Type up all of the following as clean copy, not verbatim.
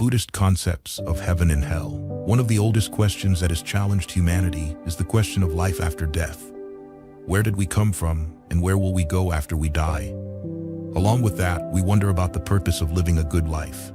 Buddhist concepts of heaven and hell. One of the oldest questions that has challenged humanity is the question of life after death. Where did we come from, and where will we go after we die? Along with that, we wonder about the purpose of living a good life.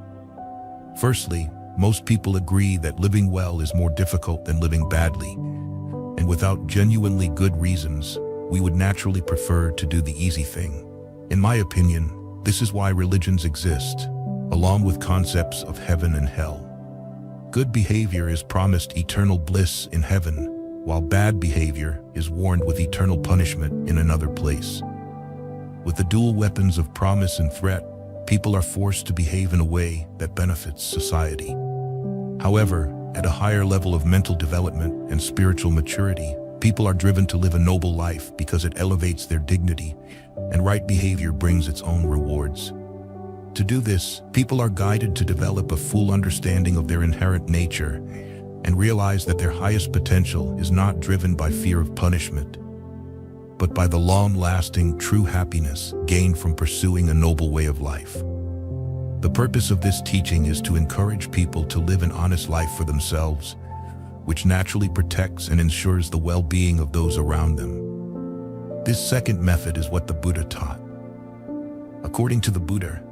Firstly, most people agree that living well is more difficult than living badly, and without genuinely good reasons, we would naturally prefer to do the easy thing. In my opinion, this is why religions exist, along with concepts of heaven and hell. Good behavior is promised eternal bliss in heaven, while bad behavior is warned with eternal punishment in another place. With the dual weapons of promise and threat, people are forced to behave in a way that benefits society. However, at a higher level of mental development and spiritual maturity, people are driven to live a noble life because it elevates their dignity, and right behavior brings its own rewards. To do this, people are guided to develop a full understanding of their inherent nature and realize that their highest potential is not driven by fear of punishment, but by the long-lasting true happiness gained from pursuing a noble way of life. The purpose of this teaching is to encourage people to live an honest life for themselves, which naturally protects and ensures the well-being of those around them. This second method is what the Buddha taught. According to the Buddha,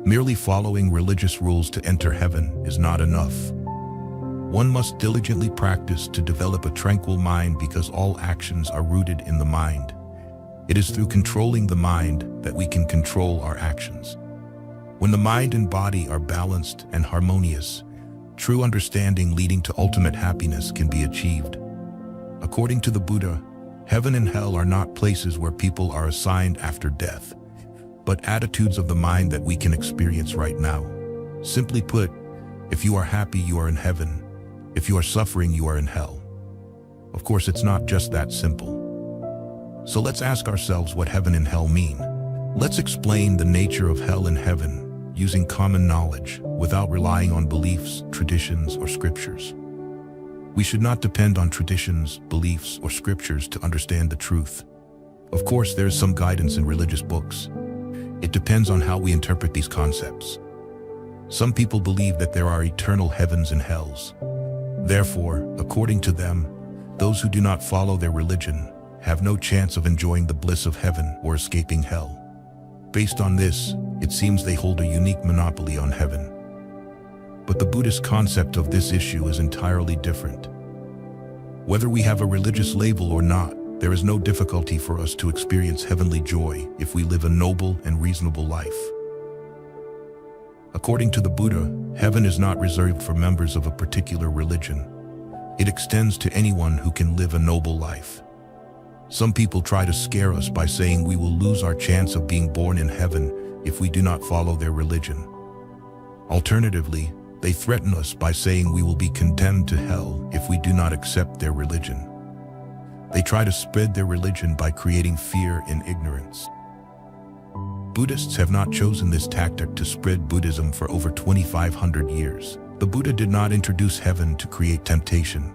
merely following religious rules to enter heaven is not enough. One must diligently practice to develop a tranquil mind because all actions are rooted in the mind. It is through controlling the mind that we can control our actions. When the mind and body are balanced and harmonious, true understanding leading to ultimate happiness can be achieved. According to the Buddha, heaven and hell are not places where people are assigned after death, but attitudes of the mind that we can experience right now. Simply put, if you are happy, you are in heaven. If you are suffering, you are in hell. Of course, it's not just that simple. So let's ask ourselves what heaven and hell mean. Let's explain the nature of hell and heaven using common knowledge without relying on beliefs, traditions, or scriptures. We should not depend on traditions, beliefs, or scriptures to understand the truth. Of course, there is some guidance in religious books. It depends on how we interpret these concepts. Some people believe that there are eternal heavens and hells. Therefore, according to them, those who do not follow their religion have no chance of enjoying the bliss of heaven or escaping hell. Based on this, it seems they hold a unique monopoly on heaven. But the Buddhist concept of this issue is entirely different. Whether we have a religious label or not, there is no difficulty for us to experience heavenly joy if we live a noble and reasonable life. According to the Buddha, heaven is not reserved for members of a particular religion. It extends to anyone who can live a noble life. Some people try to scare us by saying we will lose our chance of being born in heaven if we do not follow their religion. Alternatively, they threaten us by saying we will be condemned to hell if we do not accept their religion. They try to spread their religion by creating fear and ignorance. Buddhists have not chosen this tactic to spread Buddhism for over 2,500 years. The Buddha did not introduce heaven to create temptation,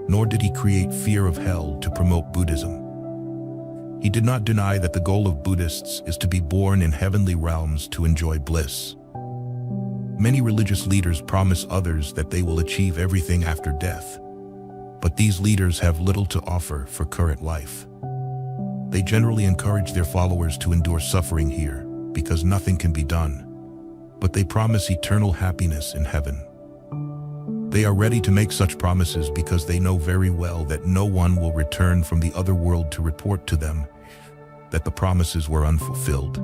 nor did he create fear of hell to promote Buddhism. He did not deny that the goal of Buddhists is to be born in heavenly realms to enjoy bliss. Many religious leaders promise others that they will achieve everything after death, but these leaders have little to offer for current life. They generally encourage their followers to endure suffering here because nothing can be done, but they promise eternal happiness in heaven. They are ready to make such promises because they know very well that no one will return from the other world to report to them that the promises were unfulfilled.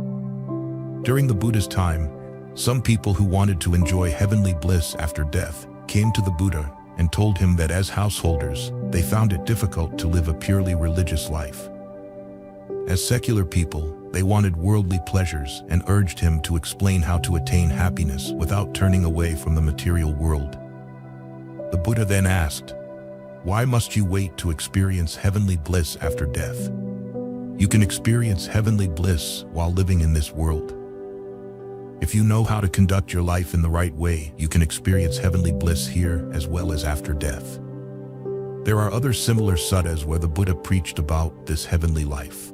During the Buddha's time, some people who wanted to enjoy heavenly bliss after death came to the Buddha and told him that as householders, they found it difficult to live a purely religious life. As secular people, they wanted worldly pleasures and urged him to explain how to attain happiness without turning away from the material world. The Buddha then asked, "Why must you wait to experience heavenly bliss after death? You can experience heavenly bliss while living in this world. If you know how to conduct your life in the right way, you can experience heavenly bliss here as well as after death." There are other similar suttas where the Buddha preached about this heavenly life.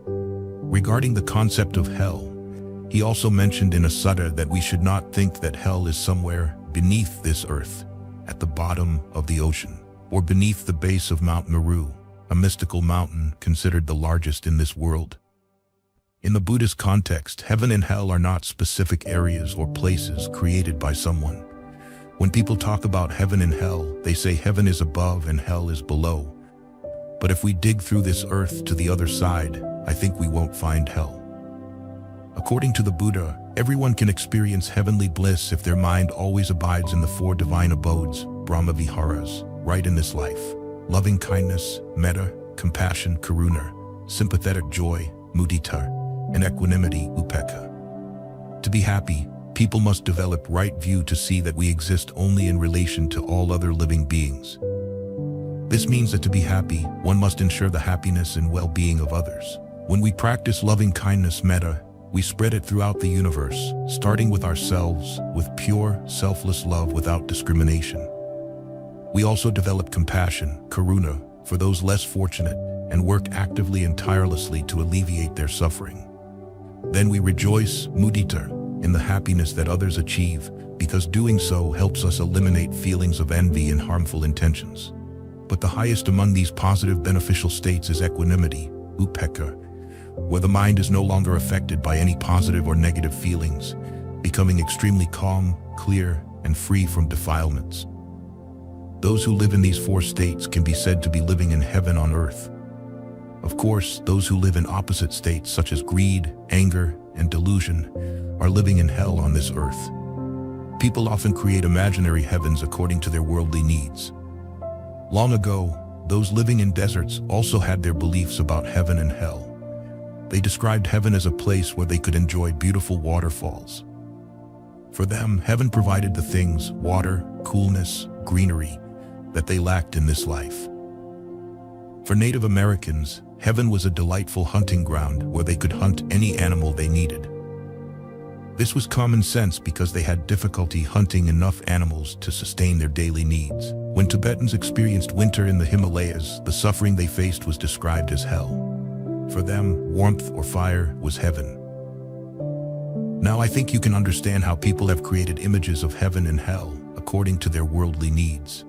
Regarding the concept of hell, He also mentioned in a sutta that we should not think that hell is somewhere beneath this earth, at the bottom of the ocean, or beneath the base of Mount Meru, a mystical mountain considered the largest in this world. In the Buddhist context, heaven and hell are not specific areas or places created by someone. When people talk about heaven and hell, they say heaven is above and hell is below. But if we dig through this earth to the other side, I think we won't find hell. According to the Buddha, everyone can experience heavenly bliss if their mind always abides in the four divine abodes, Brahma Viharas, right in this life: loving kindness, metta, compassion, karuna, sympathetic joy, mudita, and equanimity, upekkha. To be happy, people must develop right view to see that we exist only in relation to all other living beings. This means that to be happy, one must ensure the happiness and well-being of others. When we practice loving kindness, metta, we spread it throughout the universe, starting with ourselves, with pure, selfless love without discrimination. We also develop compassion, karuna, for those less fortunate, and work actively and tirelessly to alleviate their suffering. Then we rejoice, mudita, in the happiness that others achieve, because doing so helps us eliminate feelings of envy and harmful intentions. But the highest among these positive beneficial states is equanimity, upekkha, where the mind is no longer affected by any positive or negative feelings, becoming extremely calm, clear, and free from defilements. Those who live in these four states can be said to be living in heaven on earth. Of course, those who live in opposite states such as greed, anger, and delusion are living in hell on this earth. People often create imaginary heavens according to their worldly needs. Long ago, those living in deserts also had their beliefs about heaven and hell. They described heaven as a place where they could enjoy beautiful waterfalls. For them, heaven provided the things, water, coolness, greenery, that they lacked in this life. For Native Americans, heaven was a delightful hunting ground where they could hunt any animal they needed. This was common sense because they had difficulty hunting enough animals to sustain their daily needs. When Tibetans experienced winter in the Himalayas, the suffering they faced was described as hell. For them, warmth or fire was heaven. Now I think you can understand how people have created images of heaven and hell according to their worldly needs.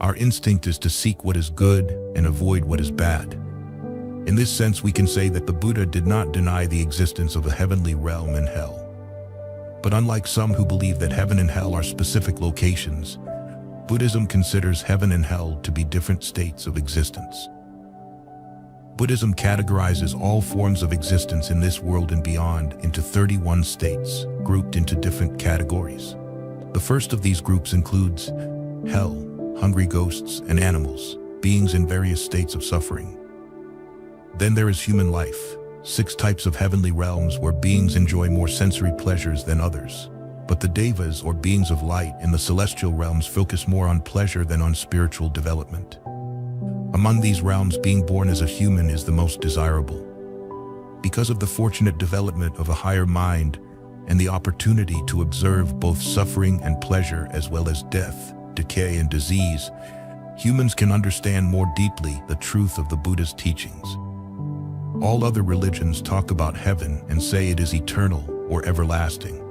Our instinct is to seek what is good and avoid what is bad. In this sense, we can say that the Buddha did not deny the existence of a heavenly realm and hell. But unlike some who believe that heaven and hell are specific locations, Buddhism considers heaven and hell to be different states of existence. Buddhism categorizes all forms of existence in this world and beyond into 31 states, grouped into different categories. The first of these groups includes hell, hungry ghosts and animals, beings in various states of suffering. Then there is human life, 6 types of heavenly realms where beings enjoy more sensory pleasures than others. But the devas, or beings of light, in the celestial realms focus more on pleasure than on spiritual development. Among these realms, being born as a human is the most desirable. Because of the fortunate development of a higher mind and the opportunity to observe both suffering and pleasure as well as death, decay and disease, humans can understand more deeply the truth of the Buddha's teachings. All other religions talk about heaven and say it is eternal or everlasting.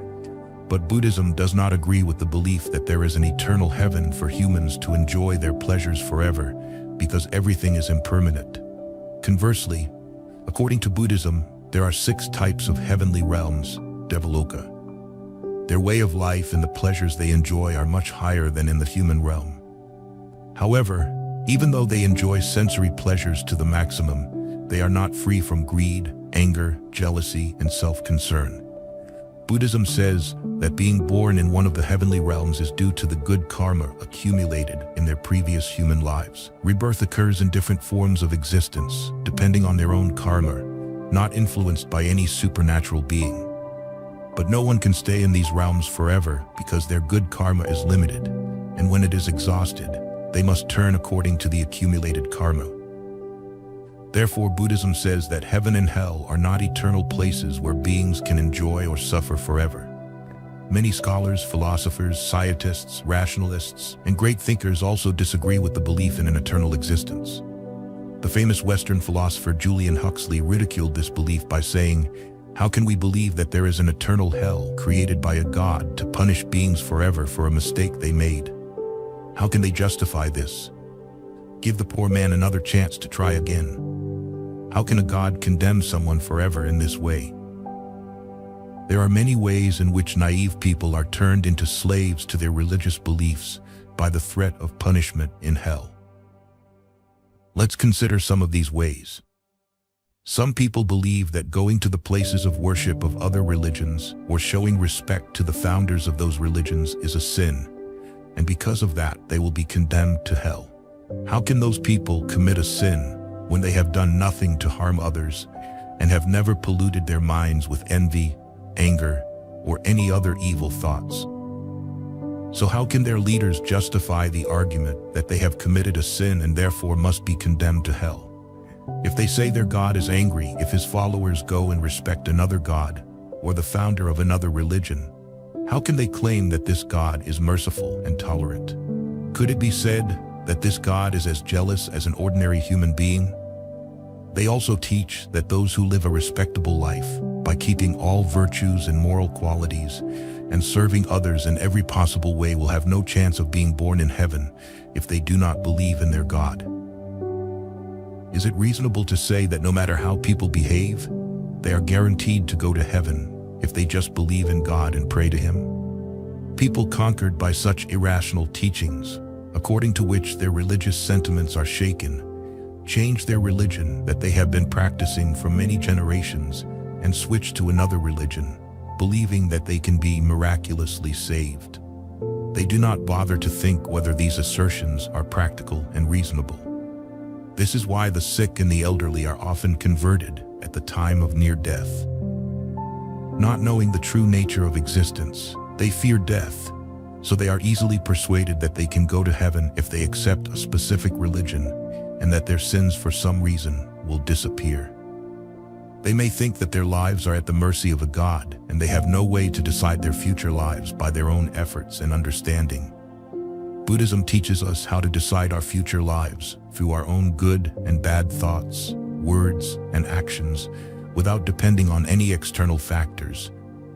But Buddhism does not agree with the belief that there is an eternal heaven for humans to enjoy their pleasures forever, because everything is impermanent. Conversely, according to Buddhism, there are 6 types of heavenly realms, devaloka. Their way of life and the pleasures they enjoy are much higher than in the human realm. However, even though they enjoy sensory pleasures to the maximum, they are not free from greed, anger, jealousy, and self-concern. Buddhism says that being born in one of the heavenly realms is due to the good karma accumulated in their previous human lives. Rebirth occurs in different forms of existence, depending on their own karma, not influenced by any supernatural being. But no one can stay in these realms forever because their good karma is limited, and when it is exhausted, they must turn according to the accumulated karma. Therefore, Buddhism says that heaven and hell are not eternal places where beings can enjoy or suffer forever. Many scholars, philosophers, scientists, rationalists, and great thinkers also disagree with the belief in an eternal existence. The famous Western philosopher Julian Huxley ridiculed this belief by saying, How can we believe that there is an eternal hell created by a God to punish beings forever for a mistake they made? How can they justify this? Give the poor man another chance to try again. How can a God condemn someone forever in this way? There are many ways in which naive people are turned into slaves to their religious beliefs by the threat of punishment in hell. Let's consider some of these ways. Some people believe that going to the places of worship of other religions or showing respect to the founders of those religions is a sin, and because of that, they will be condemned to hell. How can those people commit a sin when they have done nothing to harm others and have never polluted their minds with envy, anger, or any other evil thoughts? So how can their leaders justify the argument that they have committed a sin and therefore must be condemned to hell? If they say their God is angry if his followers go and respect another God or the founder of another religion, how can they claim that this God is merciful and tolerant? Could it be said that this God is as jealous as an ordinary human being? They also teach that those who live a respectable life by keeping all virtues and moral qualities and serving others in every possible way will have no chance of being born in heaven if they do not believe in their God. Is it reasonable to say that no matter how people behave, they are guaranteed to go to heaven if they just believe in God and pray to Him? People conquered by such irrational teachings, according to which their religious sentiments are shaken, change their religion that they have been practicing for many generations and switch to another religion, believing that they can be miraculously saved. They do not bother to think whether these assertions are practical and reasonable. This is why the sick and the elderly are often converted at the time of near death. Not knowing the true nature of existence, they fear death, so they are easily persuaded that they can go to heaven if they accept a specific religion and that their sins for some reason will disappear. They may think that their lives are at the mercy of a God and they have no way to decide their future lives by their own efforts and understanding. Buddhism teaches us how to decide our future lives through our own good and bad thoughts, words, and actions without depending on any external factors,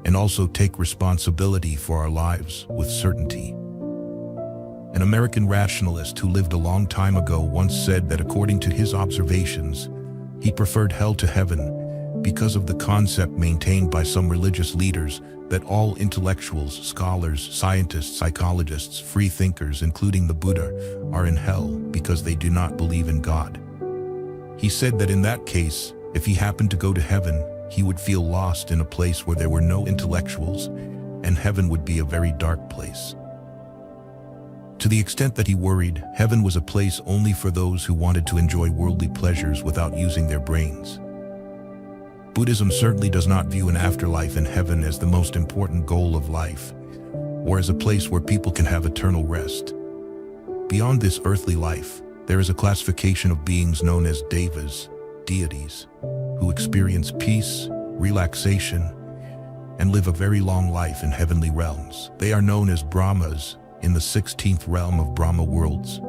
and also take responsibility for our lives with certainty. An American rationalist who lived a long time ago once said that according to his observations, he preferred hell to heaven because of the concept maintained by some religious leaders that all intellectuals, scholars, scientists, psychologists, free thinkers, including the Buddha, are in hell because they do not believe in God. He said that in that case, if he happened to go to heaven, he would feel lost in a place where there were no intellectuals, and heaven would be a very dark place. To the extent that he worried, heaven was a place only for those who wanted to enjoy worldly pleasures without using their brains. Buddhism certainly does not view an afterlife in heaven as the most important goal of life, or as a place where people can have eternal rest. Beyond this earthly life, there is a classification of beings known as devas, deities, who experience peace, relaxation, and live a very long life in heavenly realms. They are known as Brahmas in the 16th realm of Brahma worlds.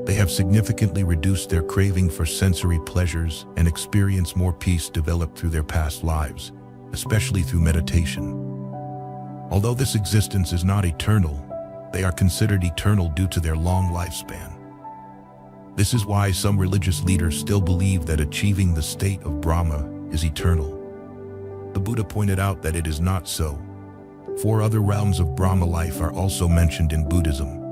They have significantly reduced their craving for sensory pleasures and experience more peace developed through their past lives, especially through meditation. Although this existence is not eternal, they are considered eternal due to their long lifespan. This is why some religious leaders still believe that achieving the state of Brahma is eternal. The Buddha pointed out that it is not so. 4 other realms of Brahma life are also mentioned in Buddhism.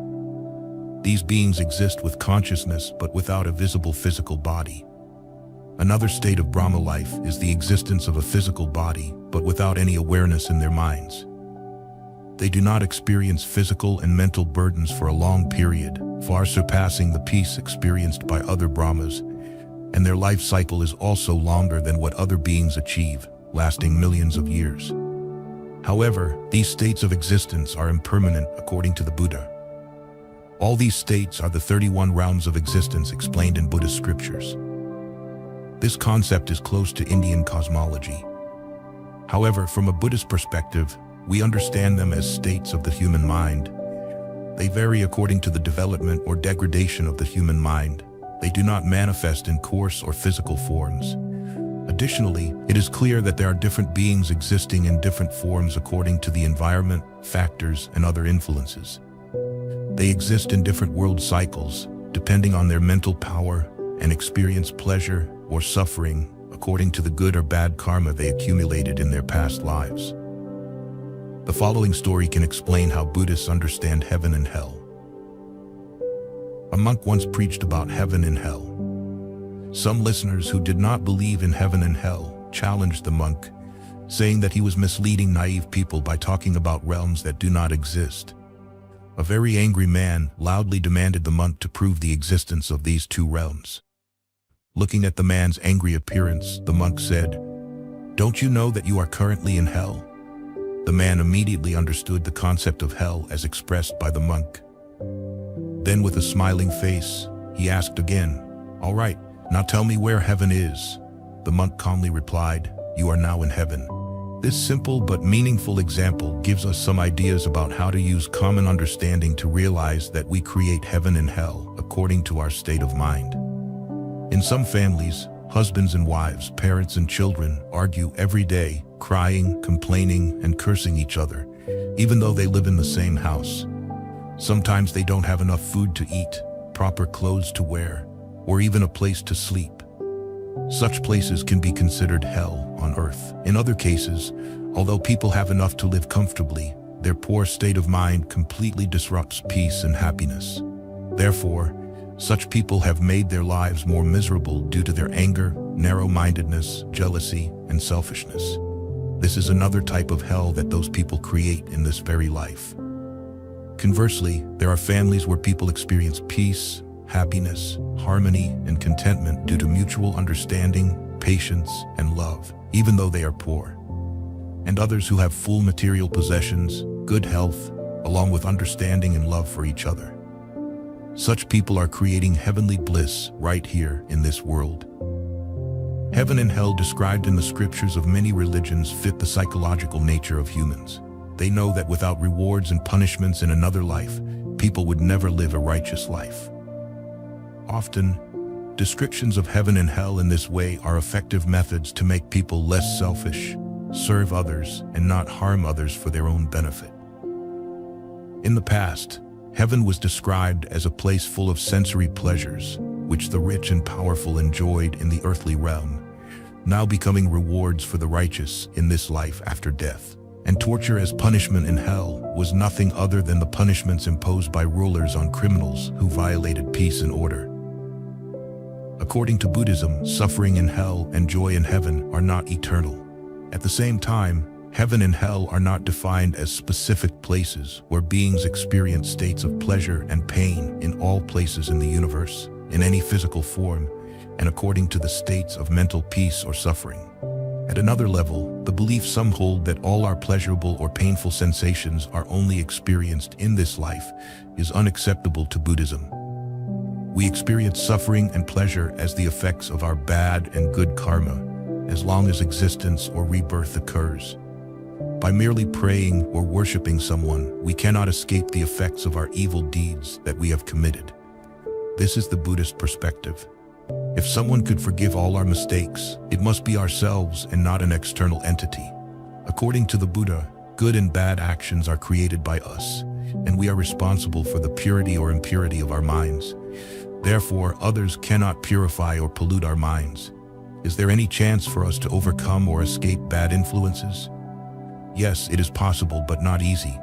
These beings exist with consciousness but without a visible physical body. Another state of Brahma life is the existence of a physical body but without any awareness in their minds. They do not experience physical and mental burdens for a long period, far surpassing the peace experienced by other Brahmas, and their life cycle is also longer than what other beings achieve, lasting millions of years. However, these states of existence are impermanent according to the Buddha. All these states are the 31 realms of existence explained in Buddhist scriptures. This concept is close to Indian cosmology. However, from a Buddhist perspective, we understand them as states of the human mind. They vary according to the development or degradation of the human mind. They do not manifest in coarse or physical forms. Additionally, it is clear that there are different beings existing in different forms according to the environment, factors, and other influences. They exist in different world cycles, depending on their mental power, and experience pleasure or suffering according to the good or bad karma they accumulated in their past lives. The following story can explain how Buddhists understand heaven and hell. A monk once preached about heaven and hell. Some listeners who did not believe in heaven and hell challenged the monk, saying that he was misleading naive people by talking about realms that do not exist. A very angry man loudly demanded the monk to prove the existence of these two realms. Looking at the man's angry appearance, the monk said, "Don't you know that you are currently in hell?" The man immediately understood the concept of hell as expressed by the monk. Then with a smiling face, he asked again, "All right, now tell me where heaven is." The monk calmly replied, "You are now in heaven." This simple but meaningful example gives us some ideas about how to use common understanding to realize that we create heaven and hell according to our state of mind. In some families, husbands and wives, parents and children argue every day, crying, complaining, and cursing each other, even though they live in the same house. Sometimes they don't have enough food to eat, proper clothes to wear, or even a place to sleep. Such places can be considered hell on earth. In other cases, although people have enough to live comfortably, their poor state of mind completely disrupts peace and happiness. Therefore, such people have made their lives more miserable due to their anger, narrow-mindedness, jealousy, and selfishness. This is another type of hell that those people create in this very life. Conversely, there are families where people experience peace, happiness, harmony, and contentment due to mutual understanding, patience, and love, even though they are poor. And others who have full material possessions, good health, along with understanding and love for each other. Such people are creating heavenly bliss right here in this world. Heaven and hell described in the scriptures of many religions fit the psychological nature of humans. They know that without rewards and punishments in another life, people would never live a righteous life. Often, descriptions of heaven and hell in this way are effective methods to make people less selfish, serve others, and not harm others for their own benefit. In the past, heaven was described as a place full of sensory pleasures, which the rich and powerful enjoyed in the earthly realm, now becoming rewards for the righteous in this life after death. And torture as punishment in hell was nothing other than the punishments imposed by rulers on criminals who violated peace and order. According to Buddhism, suffering in hell and joy in heaven are not eternal. At the same time, heaven and hell are not defined as specific places where beings experience states of pleasure and pain in all places in the universe, in any physical form, and according to the states of mental peace or suffering. At another level, the belief some hold that all our pleasurable or painful sensations are only experienced in this life is unacceptable to Buddhism. We experience suffering and pleasure as the effects of our bad and good karma, as long as existence or rebirth occurs. By merely praying or worshiping someone, we cannot escape the effects of our evil deeds that we have committed. This is the Buddhist perspective. If someone could forgive all our mistakes, it must be ourselves and not an external entity. According to the Buddha, good and bad actions are created by us, and we are responsible for the purity or impurity of our minds. Therefore, others cannot purify or pollute our minds. Is there any chance for us to overcome or escape bad influences? Yes, it is possible, but not easy.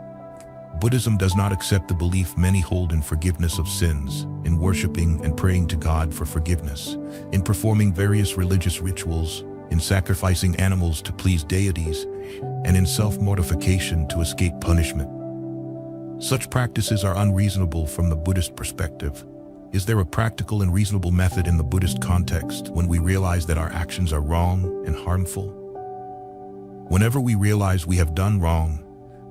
Buddhism does not accept the belief many hold in forgiveness of sins, in worshiping and praying to God for forgiveness, in performing various religious rituals, in sacrificing animals to please deities, and in self-mortification to escape punishment. Such practices are unreasonable from the Buddhist perspective. Is there a practical and reasonable method in the Buddhist context when we realize that our actions are wrong and harmful? Whenever we realize we have done wrong,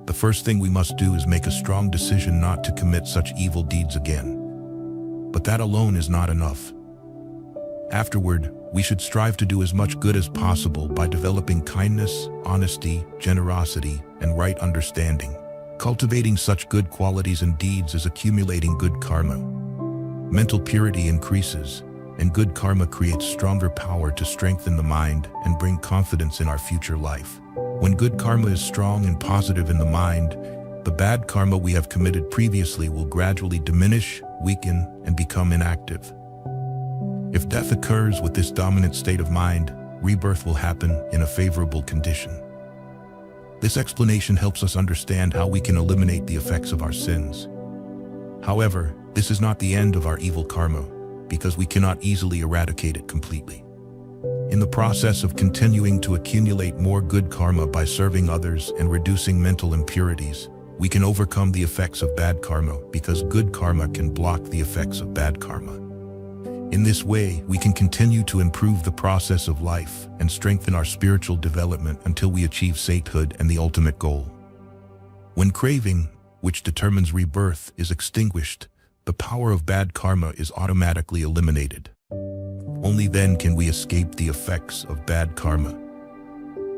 the first thing we must do is make a strong decision not to commit such evil deeds again. But that alone is not enough. Afterward, we should strive to do as much good as possible by developing kindness, honesty, generosity, and right understanding. Cultivating such good qualities and deeds is accumulating good karma. Mental purity increases, and good karma creates stronger power to strengthen the mind and bring confidence in our future life. When good karma is strong and positive in the mind, the bad karma we have committed previously will gradually diminish, weaken, and become inactive. If death occurs with this dominant state of mind, rebirth will happen in a favorable condition. This explanation helps us understand how we can eliminate the effects of our sins. However, this is not the end of our evil karma, because we cannot easily eradicate it completely. In the process of continuing to accumulate more good karma by serving others and reducing mental impurities, we can overcome the effects of bad karma because good karma can block the effects of bad karma. In this way, we can continue to improve the process of life and strengthen our spiritual development until we achieve sainthood and the ultimate goal. When craving, which determines rebirth, is extinguished, the power of bad karma is automatically eliminated. Only then can we escape the effects of bad karma.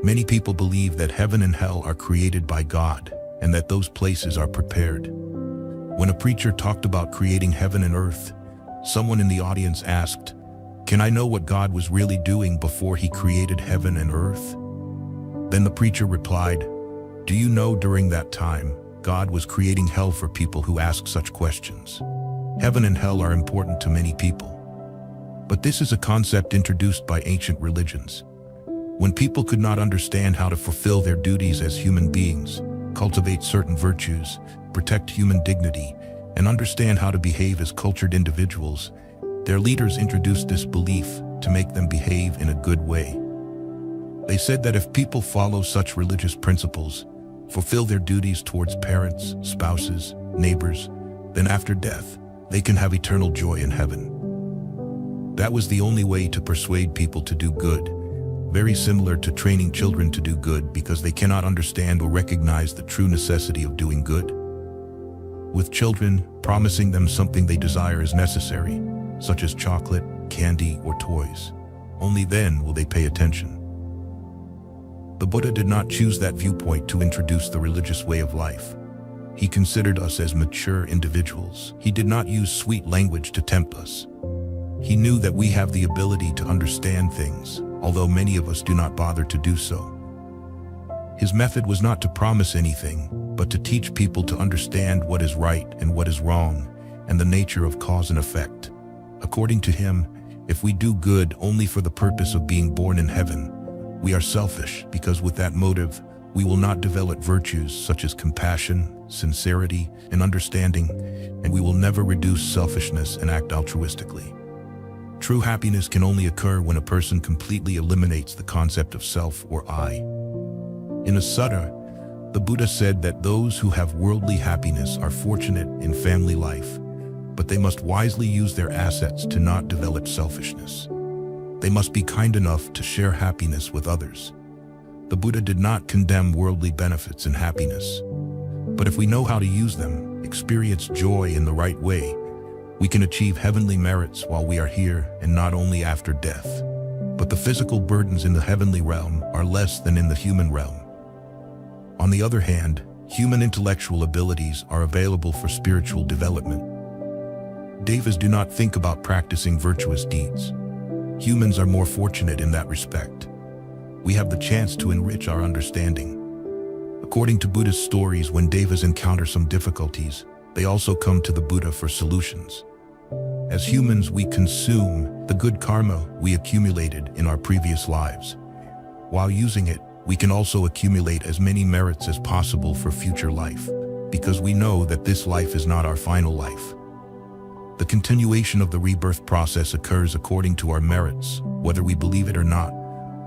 Many people believe that heaven and hell are created by God and that those places are prepared. When a preacher talked about creating heaven and earth, someone in the audience asked, "Can I know what God was really doing before he created heaven and earth?" Then the preacher replied, "Do you know during that time, God was creating hell for people who ask such questions? Heaven and hell are important to many people. But this is a concept introduced by ancient religions. When people could not understand how to fulfill their duties as human beings, cultivate certain virtues, protect human dignity, and understand how to behave as cultured individuals, their leaders introduced this belief to make them behave in a good way. They said that if people follow such religious principles, fulfill their duties towards parents, spouses, neighbors, then after death, they can have eternal joy in heaven. That was the only way to persuade people to do good, very similar to training children to do good because they cannot understand or recognize the true necessity of doing good. With children, promising them something they desire is necessary, such as chocolate, candy, or toys. Only then will they pay attention. The Buddha did not choose that viewpoint to introduce the religious way of life. He considered us as mature individuals. He did not use sweet language to tempt us. He knew that we have the ability to understand things, although many of us do not bother to do so. His method was not to promise anything, but to teach people to understand what is right and what is wrong, and the nature of cause and effect. According to him, if we do good only for the purpose of being born in heaven, we are selfish because with that motive, we will not develop virtues such as compassion, sincerity, and understanding, and we will never reduce selfishness and act altruistically. True happiness can only occur when a person completely eliminates the concept of self or I. In a sutta, the Buddha said that those who have worldly happiness are fortunate in family life, but they must wisely use their assets to not develop selfishness. They must be kind enough to share happiness with others. The Buddha did not condemn worldly benefits and happiness, but if we know how to use them, experience joy in the right way, we can achieve heavenly merits while we are here and not only after death. But the physical burdens in the heavenly realm are less than in the human realm. On the other hand, human intellectual abilities are available for spiritual development. Devas do not think about practicing virtuous deeds. Humans are more fortunate in that respect. We have the chance to enrich our understanding. According to Buddhist stories, when Devas encounter some difficulties, they also come to the Buddha for solutions. As humans, we consume the good karma we accumulated in our previous lives. While using it, we can also accumulate as many merits as possible for future life, because we know that this life is not our final life. The continuation of the rebirth process occurs according to our merits, whether we believe it or not,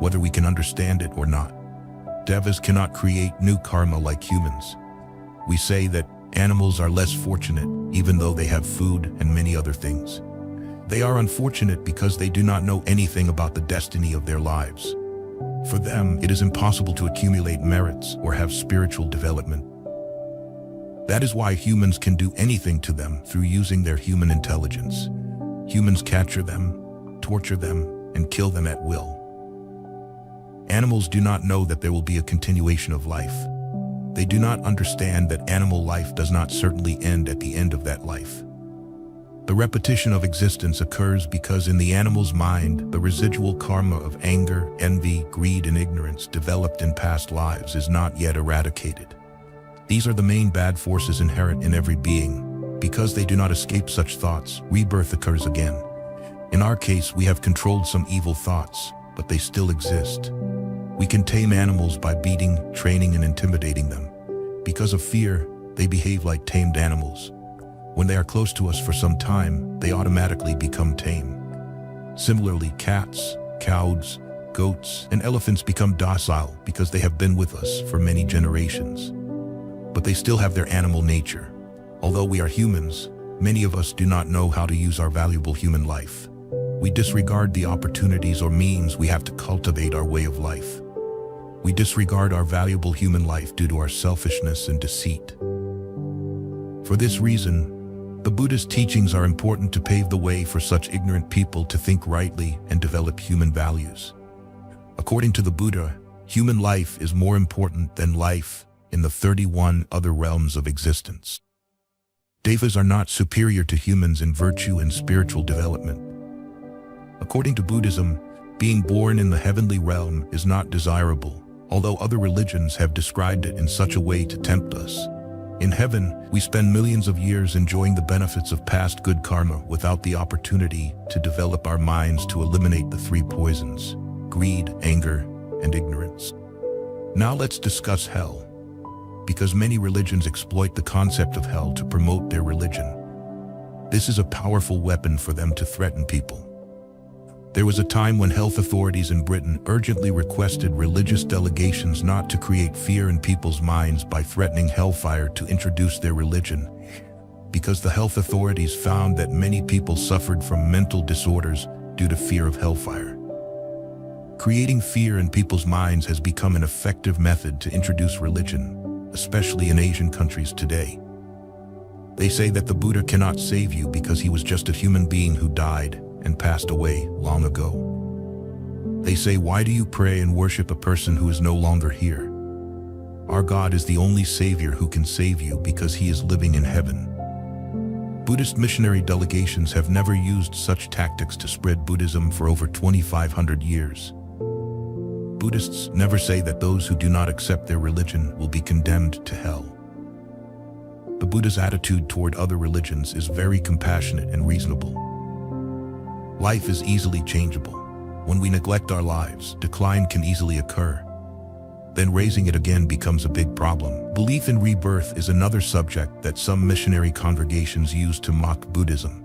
whether we can understand it or not. Devas cannot create new karma like humans. We say that animals are less fortunate, even though they have food and many other things. They are unfortunate because they do not know anything about the destiny of their lives. For them, it is impossible to accumulate merits or have spiritual development. That is why humans can do anything to them through using their human intelligence. Humans capture them, torture them, and kill them at will. Animals do not know that there will be a continuation of life. They do not understand that animal life does not certainly end at the end of that life. The repetition of existence occurs because in the animal's mind, the residual karma of anger, envy, greed, and ignorance developed in past lives is not yet eradicated. These are the main bad forces inherent in every being. Because they do not escape such thoughts, rebirth occurs again. In our case, we have controlled some evil thoughts, but they still exist. We can tame animals by beating, training, and intimidating them. Because of fear, they behave like tamed animals. When they are close to us for some time, they automatically become tame. Similarly, cats, cows, goats, and elephants become docile because they have been with us for many generations. But they still have their animal nature. Although we are humans, many of us do not know how to use our valuable human life. We disregard the opportunities or means we have to cultivate our way of life. We disregard our valuable human life due to our selfishness and deceit. For this reason, the Buddhist teachings are important to pave the way for such ignorant people to think rightly and develop human values. According to the Buddha, human life is more important than life in the 31 other realms of existence. Devas are not superior to humans in virtue and spiritual development. According to Buddhism, being born in the heavenly realm is not desirable, although other religions have described it in such a way to tempt us. In heaven, we spend millions of years enjoying the benefits of past good karma without the opportunity to develop our minds to eliminate the three poisons: greed, anger, and ignorance. Now let's discuss hell. Because many religions exploit the concept of hell to promote their religion. This is a powerful weapon for them to threaten people. There was a time when health authorities in Britain urgently requested religious delegations not to create fear in people's minds by threatening hellfire to introduce their religion, because the health authorities found that many people suffered from mental disorders due to fear of hellfire. Creating fear in people's minds has become an effective method to introduce religion, especially in Asian countries today. They say that the Buddha cannot save you because he was just a human being who died and passed away long ago. They say, why do you pray and worship a person who is no longer here? Our God is the only Savior who can save you because he is living in heaven. Buddhist missionary delegations have never used such tactics to spread Buddhism for over 2,500 years. Buddhists never say that those who do not accept their religion will be condemned to hell. The Buddha's attitude toward other religions is very compassionate and reasonable. Life is easily changeable. When we neglect our lives, decline can easily occur. Then raising it again becomes a big problem. Belief in rebirth is another subject that some missionary congregations use to mock Buddhism.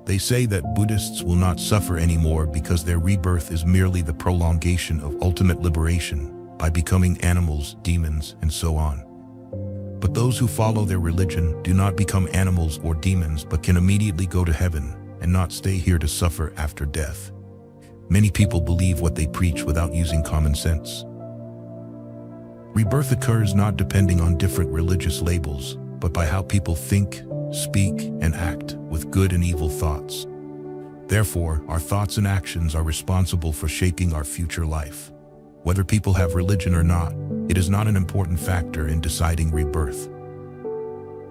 They say that Buddhists will not suffer anymore because their rebirth is merely the prolongation of ultimate liberation by becoming animals, demons, and so on. But those who follow their religion do not become animals or demons but can immediately go to heaven and not stay here to suffer after death. Many people believe what they preach without using common sense. Rebirth occurs not depending on different religious labels, but by how people think, speak, and act with good and evil thoughts. Therefore, our thoughts and actions are responsible for shaping our future life. Whether people have religion or not, it is not an important factor in deciding rebirth.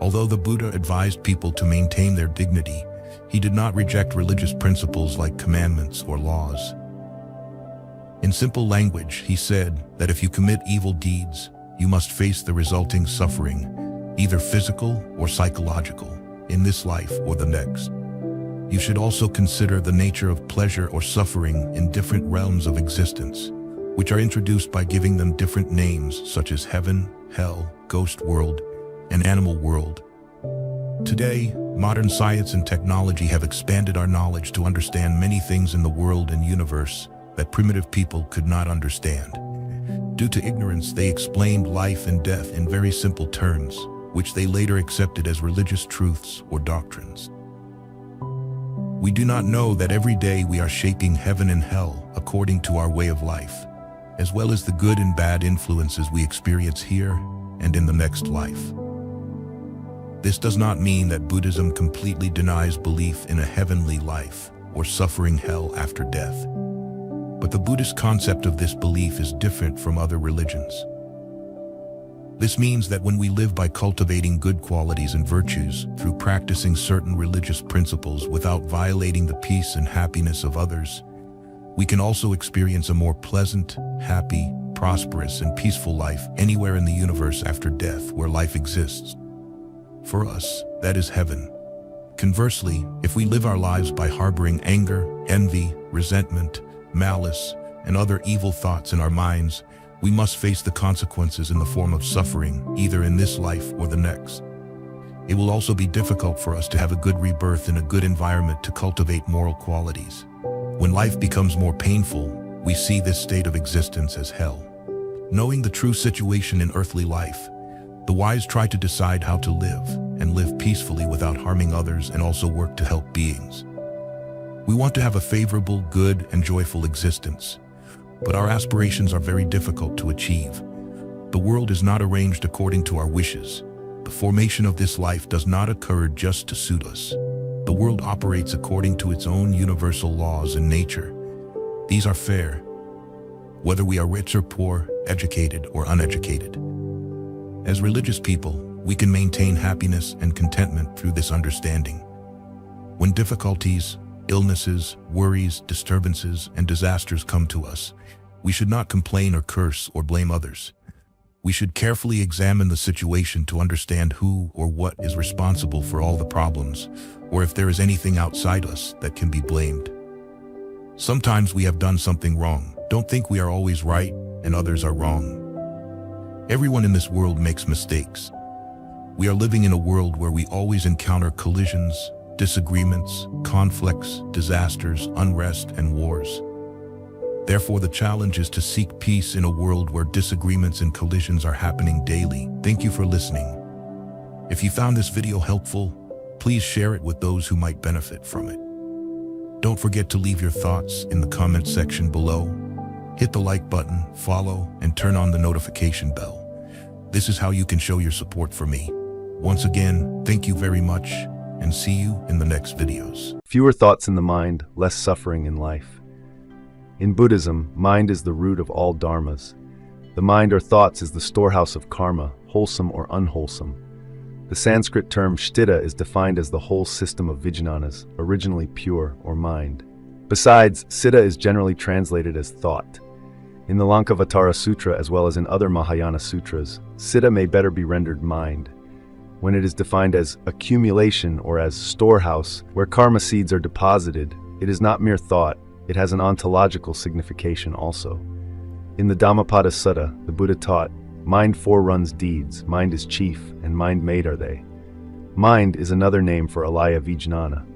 Although the Buddha advised people to maintain their dignity, he did not reject religious principles like commandments or laws. In simple language, he said that if you commit evil deeds, you must face the resulting suffering, either physical or psychological, in this life or the next. You should also consider the nature of pleasure or suffering in different realms of existence, which are introduced by giving them different names such as heaven, hell, ghost world, and animal world. Today, modern science and technology have expanded our knowledge to understand many things in the world and universe that primitive people could not understand. Due to ignorance, they explained life and death in very simple terms, which they later accepted as religious truths or doctrines. We do not know that every day we are shaping heaven and hell according to our way of life, as well as the good and bad influences we experience here and in the next life. This does not mean that Buddhism completely denies belief in a heavenly life or suffering hell after death. But the Buddhist concept of this belief is different from other religions. This means that when we live by cultivating good qualities and virtues through practicing certain religious principles without violating the peace and happiness of others, we can also experience a more pleasant, happy, prosperous, and peaceful life anywhere in the universe after death where life exists. For us, that is heaven. Conversely, if we live our lives by harboring anger, envy, resentment, malice, and other evil thoughts in our minds, we must face the consequences in the form of suffering, either in this life or the next. It will also be difficult for us to have a good rebirth in a good environment to cultivate moral qualities. When life becomes more painful, we see this state of existence as hell. Knowing the true situation in earthly life, the wise try to decide how to live, and live peacefully without harming others, and also work to help beings. We want to have a favorable, good, and joyful existence, but our aspirations are very difficult to achieve. The world is not arranged according to our wishes. The formation of this life does not occur just to suit us. The world operates according to its own universal laws and nature. These are fair, whether we are rich or poor, educated or uneducated. As religious people, we can maintain happiness and contentment through this understanding. When difficulties, illnesses, worries, disturbances, and disasters come to us, we should not complain or curse or blame others. We should carefully examine the situation to understand who or what is responsible for all the problems, or if there is anything outside us that can be blamed. Sometimes we have done something wrong. Don't think we are always right and others are wrong. Everyone in this world makes mistakes. We are living in a world where we always encounter collisions, disagreements, conflicts, disasters, unrest, and wars. Therefore, the challenge is to seek peace in a world where disagreements and collisions are happening daily. Thank you for listening. If you found this video helpful, please share it with those who might benefit from it. Don't forget to leave your thoughts in the comment section below. Hit the like button, follow, and turn on the notification bell. This is how you can show your support for me. Once again, thank you very much, and see you in the next videos. Fewer thoughts in the mind, less suffering in life. In Buddhism, mind is the root of all dharmas. The mind or thoughts is the storehouse of karma, wholesome or unwholesome. The Sanskrit term sthita is defined as the whole system of vijnanas, originally pure or mind. Besides, siddha is generally translated as thought. In the Lankavatara Sutra as well as in other Mahayana sutras, siddha may better be rendered mind. When it is defined as accumulation or as storehouse, where karma seeds are deposited, it is not mere thought, it has an ontological signification also. In the Dhammapada Sutta, the Buddha taught, mind foreruns deeds, mind is chief, and mind made are they. Mind is another name for alaya vijnana.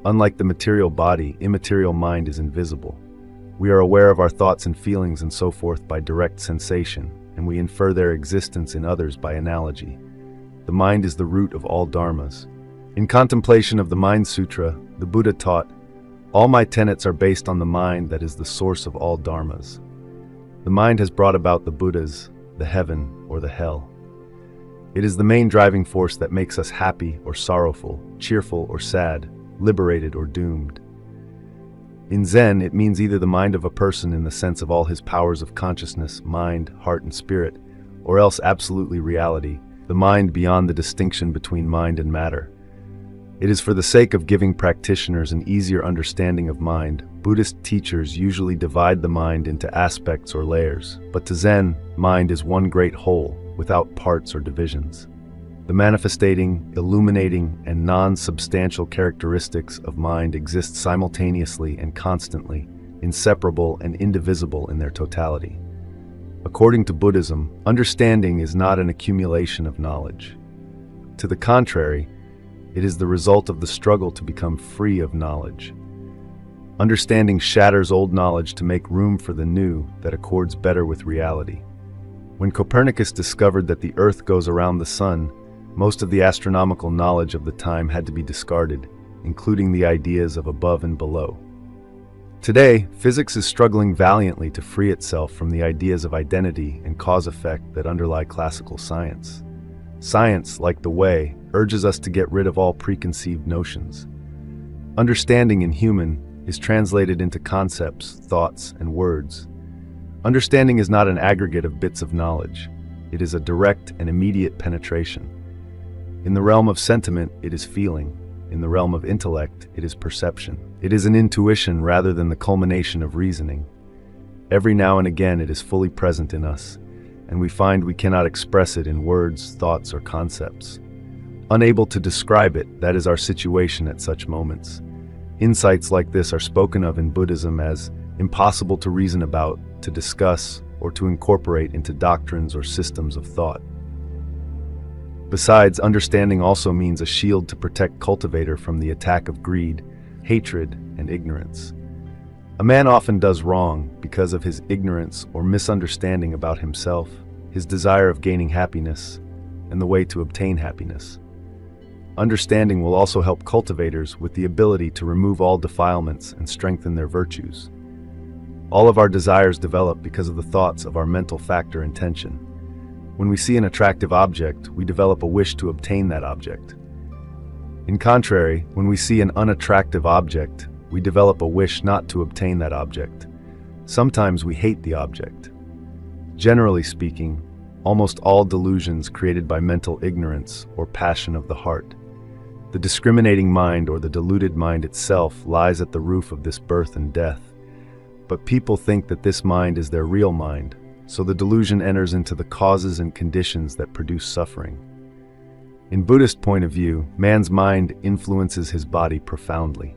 Unlike the material body, immaterial mind is invisible. We are aware of our thoughts and feelings and so forth by direct sensation, and we infer their existence in others by analogy. The mind is the root of all dharmas. In Contemplation of the Mind Sutra, the Buddha taught, all my tenets are based on the mind that is the source of all dharmas. The mind has brought about the Buddhas, the heaven or the hell. It is the main driving force that makes us happy or sorrowful, cheerful or sad, liberated or doomed. In Zen, it means either the mind of a person in the sense of all his powers of consciousness, mind, heart, and spirit, or else absolutely reality, the mind beyond the distinction between mind and matter. It is for the sake of giving practitioners an easier understanding of mind, Buddhist teachers usually divide the mind into aspects or layers, but to Zen, mind is one great whole, without parts or divisions. The manifestating, illuminating, and non-substantial characteristics of mind exist simultaneously and constantly, inseparable and indivisible in their totality. According to Buddhism, understanding is not an accumulation of knowledge. To the contrary, it is the result of the struggle to become free of knowledge. Understanding shatters old knowledge to make room for the new that accords better with reality. When Copernicus discovered that the Earth goes around the Sun, most of the astronomical knowledge of the time had to be discarded, including the ideas of above and below. Today, physics is struggling valiantly to free itself from the ideas of identity and cause-effect that underlie classical science. Science, like the Way, urges us to get rid of all preconceived notions. Understanding in human is translated into concepts, thoughts, and words. Understanding is not an aggregate of bits of knowledge. it is a direct and immediate penetration. In the realm of sentiment, it is feeling. In the realm of intellect, it is perception. It is an intuition rather than the culmination of reasoning. Every now and again it is fully present in us, and we find we cannot express it in words, thoughts, or concepts. Unable to describe it, that is our situation at such moments. Insights like this are spoken of in Buddhism as impossible to reason about, to discuss, or to incorporate into doctrines or systems of thought. Besides, understanding also means a shield to protect cultivator from the attack of greed, hatred, and ignorance. A man often does wrong because of his ignorance or misunderstanding about himself, his desire of gaining happiness, and the way to obtain happiness. Understanding will also help cultivators with the ability to remove all defilements and strengthen their virtues. All of our desires develop because of the thoughts of our mental factor intention. When we see an attractive object, we develop a wish to obtain that object. In contrary, when we see an unattractive object, we develop a wish not to obtain that object. Sometimes we hate the object. Generally speaking, almost all delusions created by mental ignorance or passion of the heart. The discriminating mind or the deluded mind itself lies at the root of this birth and death. But people think that this mind is their real mind, so the delusion enters into the causes and conditions that produce suffering. In Buddhist point of view, man's mind influences his body profoundly.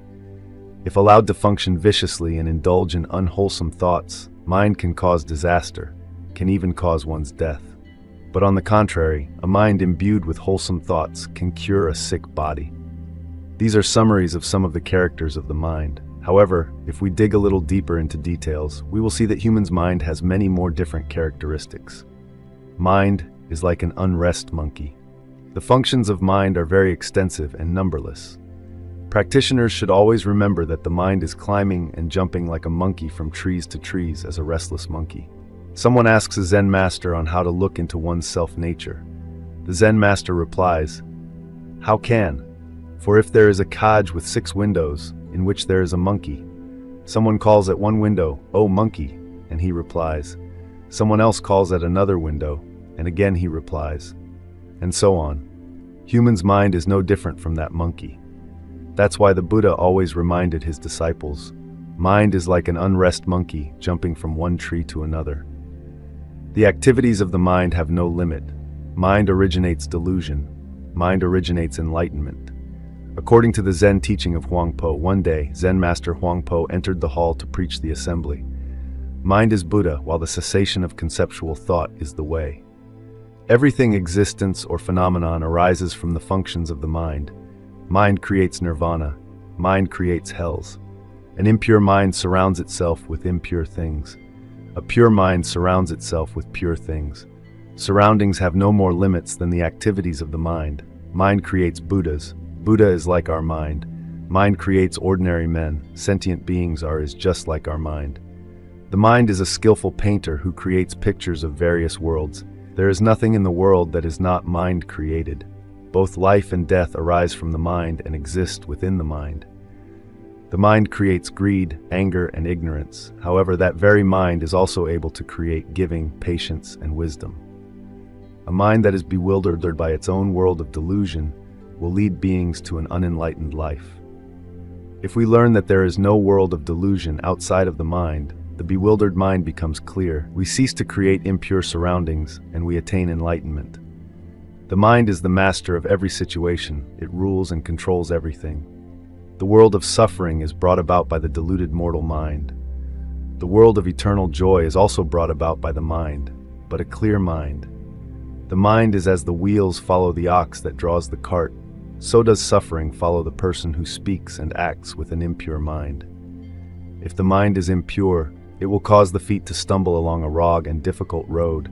If allowed to function viciously and indulge in unwholesome thoughts, mind can cause disaster, can even cause one's death. But on the contrary, a mind imbued with wholesome thoughts can cure a sick body. These are summaries of some of the characters of the mind. However, if we dig a little deeper into details, we will see that human's mind has many more different characteristics. Mind is like an unrest monkey. The functions of mind are very extensive and numberless. Practitioners should always remember that the mind is climbing and jumping like a monkey from trees to trees as a restless monkey. Someone asks a Zen master on how to look into one's self-nature. The Zen master replies, "How can? For if there is a cage with 6 windows, in which there is a monkey, someone calls at one window, 'Oh, monkey,' and he replies. Someone else calls at another window, and again he replies. And so on. Human's mind is no different from that monkey. That's why the Buddha always reminded his disciples, mind is like an unrest monkey jumping from one tree to another. The activities of the mind have no limit. Mind originates delusion. Mind originates enlightenment. According to the Zen teaching of Huangpo, one day, Zen master Huangpo entered the hall to preach the assembly. Mind is Buddha, while the cessation of conceptual thought is the way. Everything existence or phenomenon arises from the functions of the mind. Mind creates nirvana. Mind creates hells. An impure mind surrounds itself with impure things. A pure mind surrounds itself with pure things. Surroundings have no more limits than the activities of the mind. Mind creates Buddhas. Buddha is like our mind. Mind creates ordinary men. Sentient beings are just like our mind. The mind is a skillful painter who creates pictures of various worlds. There is nothing in the world that is not mind created. Both life and death arise from the mind and exist within the mind. The mind creates greed, anger, and ignorance. However, that very mind is also able to create giving, patience, and wisdom. A mind that is bewildered by its own world of delusion will lead beings to an unenlightened life. If we learn that there is no world of delusion outside of the mind, the bewildered mind becomes clear. We cease to create impure surroundings, and we attain enlightenment. The mind is the master of every situation. It rules and controls everything. The world of suffering is brought about by the deluded mortal mind. The world of eternal joy is also brought about by the mind, but a clear mind. The mind is as the wheels follow the ox that draws the cart. So does suffering follow the person who speaks and acts with an impure mind. If the mind is impure, it will cause the feet to stumble along a rugged and difficult road.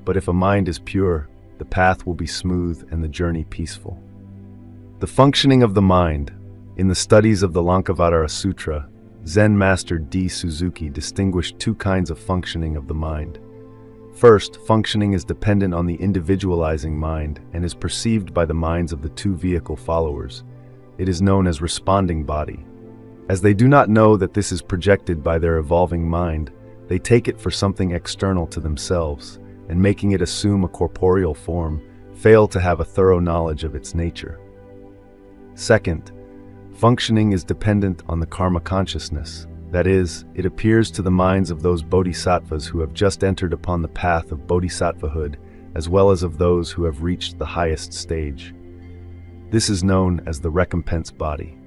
But if a mind is pure, the path will be smooth and the journey peaceful. The functioning of the mind. In the studies of the Lankavatara Sutra, Zen master D. Suzuki distinguished 2 kinds of functioning of the mind. First, functioning is dependent on the individualizing mind and is perceived by the minds of the 2 vehicle followers. It is known as responding body. As they do not know that this is projected by their evolving mind, they take it for something external to themselves. and making it assume a corporeal form, fail to have a thorough knowledge of its nature. Second, functioning is dependent on the karma consciousness. That is, it appears to the minds of those bodhisattvas who have just entered upon the path of bodhisattvahood, as well as of those who have reached the highest stage. This is known as the recompense body.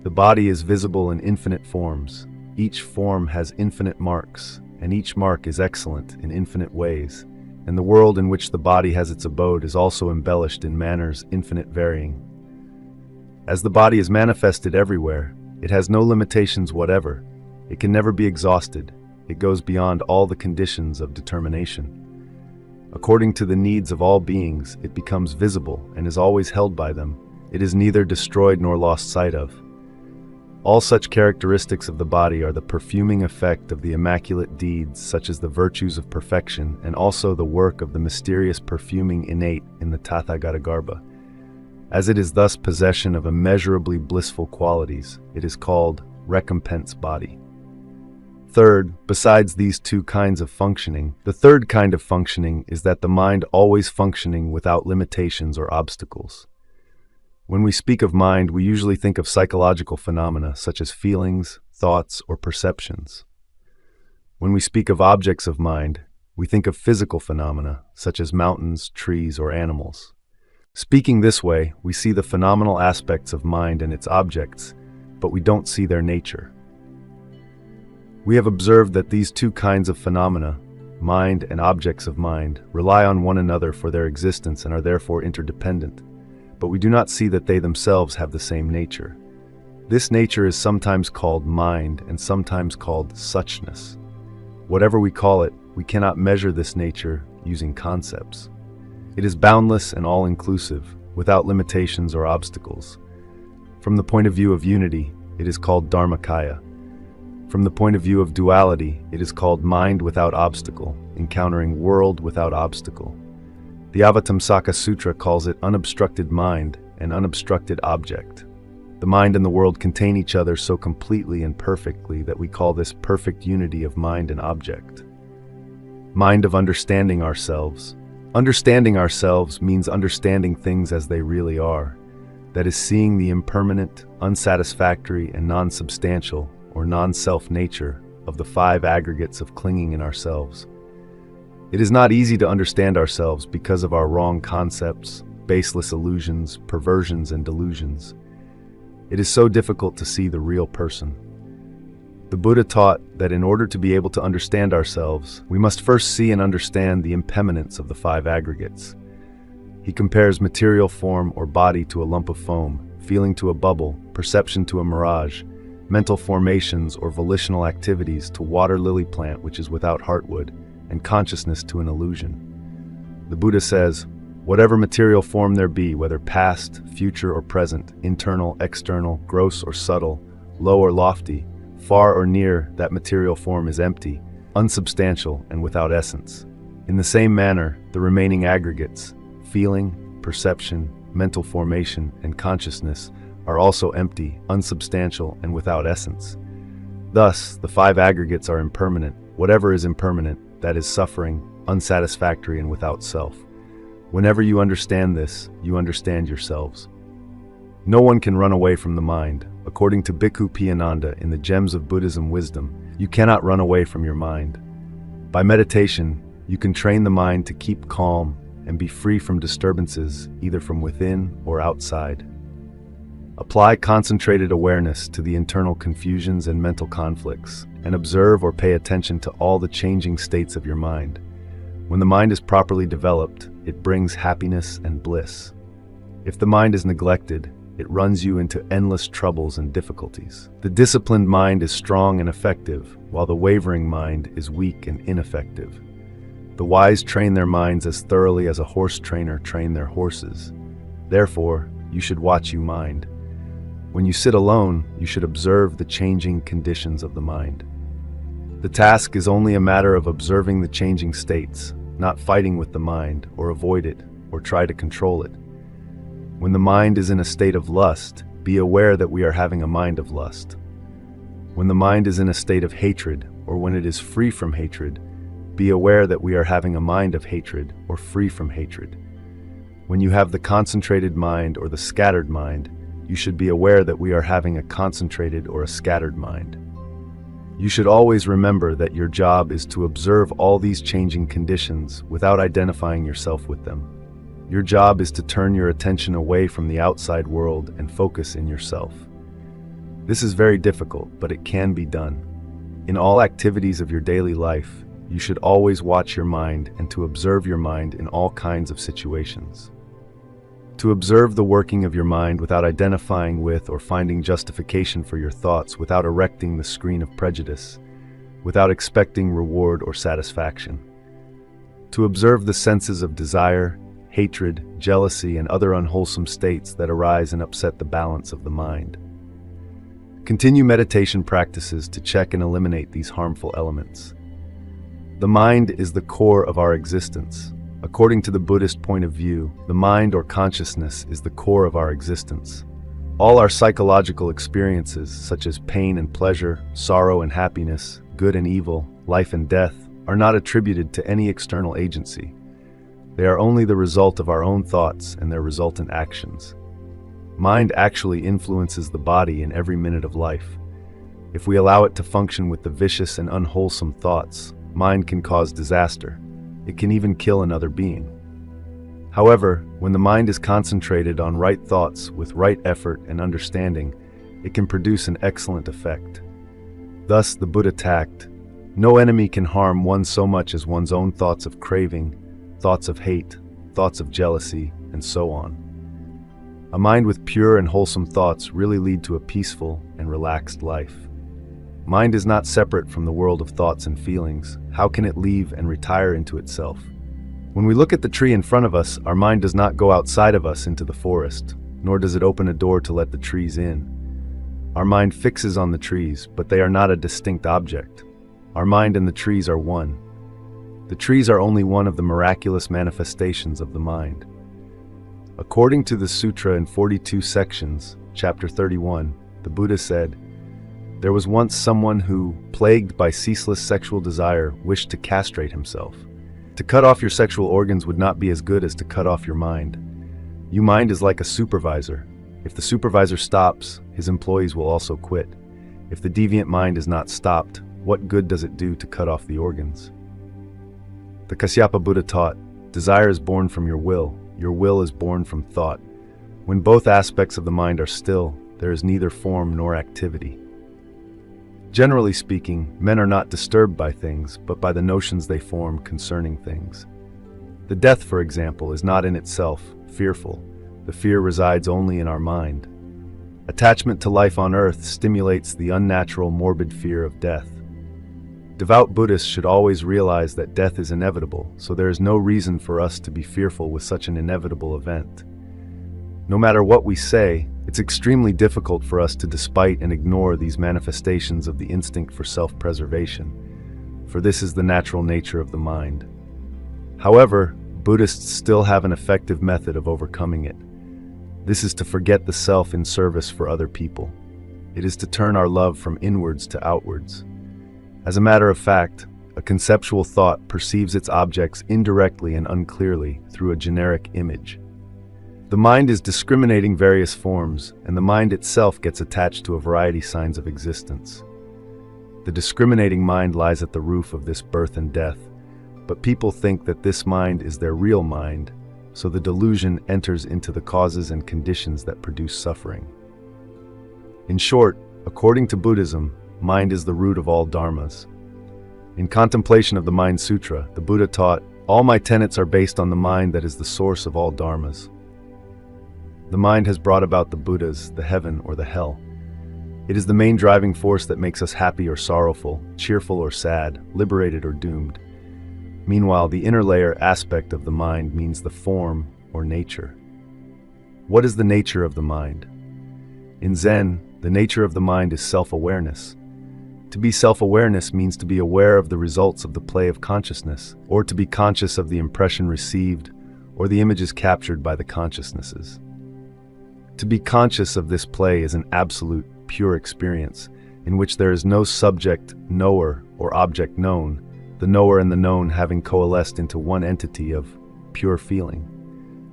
The body is visible in infinite forms. Each form has infinite marks, and each mark is excellent in infinite ways, and the world in which the body has its abode is also embellished in manners infinite varying. As the body is manifested everywhere, it has no limitations whatever. It can never be exhausted. It goes beyond all the conditions of determination. According to the needs of all beings, it becomes visible and is always held by them. It is neither destroyed nor lost sight of. All such characteristics of the body are the perfuming effect of the immaculate deeds, such as the virtues of perfection, and also the work of the mysterious perfuming innate in the Tathagatagarbha. As it is thus possession of immeasurably blissful qualities, it is called recompense body. Third, besides these two kinds of functioning, the third kind of functioning is that the mind always functioning without limitations or obstacles. When we speak of mind, we usually think of psychological phenomena such as feelings, thoughts, or perceptions. When we speak of objects of mind, we think of physical phenomena such as mountains, trees, or animals. Speaking this way, we see the phenomenal aspects of mind and its objects, but we don't see their nature. We have observed that these two kinds of phenomena, mind and objects of mind, rely on one another for their existence and are therefore interdependent, but we do not see that they themselves have the same nature. This nature is sometimes called mind and sometimes called suchness. Whatever we call it, we cannot measure this nature using concepts. It is boundless and all-inclusive, without limitations or obstacles. From the point of view of unity, it is called Dharmakaya. From the point of view of duality, it is called mind without obstacle, encountering world without obstacle. The Avatamsaka Sutra calls it unobstructed mind and unobstructed object. The mind and the world contain each other so completely and perfectly that we call this perfect unity of mind and object. Mind of understanding ourselves. Understanding ourselves means understanding things as they really are. That is, seeing the impermanent, unsatisfactory, and non-substantial, or non-self nature of the five aggregates of clinging in ourselves. It is not easy to understand ourselves because of our wrong concepts, baseless illusions, perversions, and delusions. It is so difficult to see the real person. The Buddha taught that in order to be able to understand ourselves, we must first see and understand the impermanence of the five aggregates. He compares material form or body to a lump of foam, feeling to a bubble, perception to a mirage, mental formations or volitional activities to water lily plant which is without heartwood, and consciousness to an illusion. The Buddha says, whatever material form there be, whether past, future, or present, internal, external, gross or subtle, low or lofty, far or near, that material form is empty, unsubstantial, and without essence. In the same manner, the remaining aggregates, feeling, perception, mental formation, and consciousness, are also empty, unsubstantial, and without essence. Thus, the five aggregates are impermanent. Whatever is impermanent, that is suffering, unsatisfactory, and without self. Whenever you understand this, you understand yourselves. No one can run away from the mind. According to Bhikkhu Piyananda in the Gems of Buddhism Wisdom, you cannot run away from your mind. By meditation, you can train the mind to keep calm and be free from disturbances, either from within or outside. Apply concentrated awareness to the internal confusions and mental conflicts, and observe or pay attention to all the changing states of your mind. When the mind is properly developed, it brings happiness and bliss. If the mind is neglected, it runs you into endless troubles and difficulties. The disciplined mind is strong and effective, while the wavering mind is weak and ineffective. The wise train their minds as thoroughly as a horse trainer trains their horses. Therefore, you should watch your mind. When you sit alone, you should observe the changing conditions of the mind. The task is only a matter of observing the changing states, not fighting with the mind, or avoid it, or try to control it. When the mind is in a state of lust, be aware that we are having a mind of lust. When the mind is in a state of hatred, or when it is free from hatred, be aware that we are having a mind of hatred or free from hatred. When you have the concentrated mind or the scattered mind, you should be aware that we are having a concentrated or a scattered mind. You should always remember that your job is to observe all these changing conditions without identifying yourself with them. Your job is to turn your attention away from the outside world and focus in yourself. This is very difficult, but it can be done. In all activities of your daily life, you should always watch your mind and to observe your mind in all kinds of situations. To observe the working of your mind without identifying with or finding justification for your thoughts, without erecting the screen of prejudice, without expecting reward or satisfaction. To observe the senses of desire, hatred, jealousy, and other unwholesome states that arise and upset the balance of the mind. Continue meditation practices to check and eliminate these harmful elements. The mind is the core of our existence. According to the Buddhist point of view, the mind or consciousness is the core of our existence. All our psychological experiences, such as pain and pleasure, sorrow and happiness, good and evil, life and death, are not attributed to any external agency. They are only the result of our own thoughts and their resultant actions. Mind actually influences the body in every minute of life. If we allow it to function with the vicious and unwholesome thoughts, mind can cause disaster. It can even kill another being. However, when the mind is concentrated on right thoughts with right effort and understanding, it can produce an excellent effect. Thus, the Buddha tacked, "No enemy can harm one so much as one's own thoughts of craving, thoughts of hate, thoughts of jealousy, and so on." A mind with pure and wholesome thoughts really lead to a peaceful and relaxed life. Mind is not separate from the world of thoughts and feelings. How can it leave and retire into itself? When we look at the tree in front of us, our mind does not go outside of us into the forest, nor does it open a door to let the trees in. Our mind fixes on the trees, but they are not a distinct object. Our mind and the trees are one. The trees are only one of the miraculous manifestations of the mind. According to the Sutra in 42 sections, chapter 31, the Buddha said, "There was once someone who, plagued by ceaseless sexual desire, wished to castrate himself. To cut off your sexual organs would not be as good as to cut off your mind. Your mind is like a supervisor. If the supervisor stops, his employees will also quit. If the deviant mind is not stopped, what good does it do to cut off the organs?" The Kasyapa Buddha taught, "Desire is born from your will is born from thought. When both aspects of the mind are still, there is neither form nor activity." Generally speaking, men are not disturbed by things, but by the notions they form concerning things. The death, for example, is not in itself fearful. The fear resides only in our mind. Attachment to life on earth stimulates the unnatural, morbid fear of death. Devout Buddhists should always realize that death is inevitable, so there is no reason for us to be fearful with such an inevitable event. No matter what we say, it's extremely difficult for us to despite and ignore these manifestations of the instinct for self-preservation, for this is the natural nature of the mind. However, Buddhists still have an effective method of overcoming it. This is to forget the self in service for other people. It is to turn our love from inwards to outwards. As a matter of fact, a conceptual thought perceives its objects indirectly and unclearly through a generic image. The mind is discriminating various forms, and the mind itself gets attached to a variety of signs of existence. The discriminating mind lies at the roof of this birth and death, but people think that this mind is their real mind, so the delusion enters into the causes and conditions that produce suffering. In short, according to Buddhism, mind is the root of all dharmas. In Contemplation of the Mind Sutra, the Buddha taught, "All my tenets are based on the mind that is the source of all dharmas." The mind has brought about the Buddhas, the heaven or the hell. It is the main driving force that makes us happy or sorrowful, cheerful or sad, liberated or doomed. Meanwhile, the inner layer aspect of the mind means the form or nature. What is the nature of the mind? In Zen, the nature of the mind is self-awareness. To be self-awareness means to be aware of the results of the play of consciousness, or to be conscious of the impression received, or the images captured by the consciousnesses. To be conscious of this play is an absolute, pure experience, in which there is no subject, knower, or object known, the knower and the known having coalesced into one entity of pure feeling.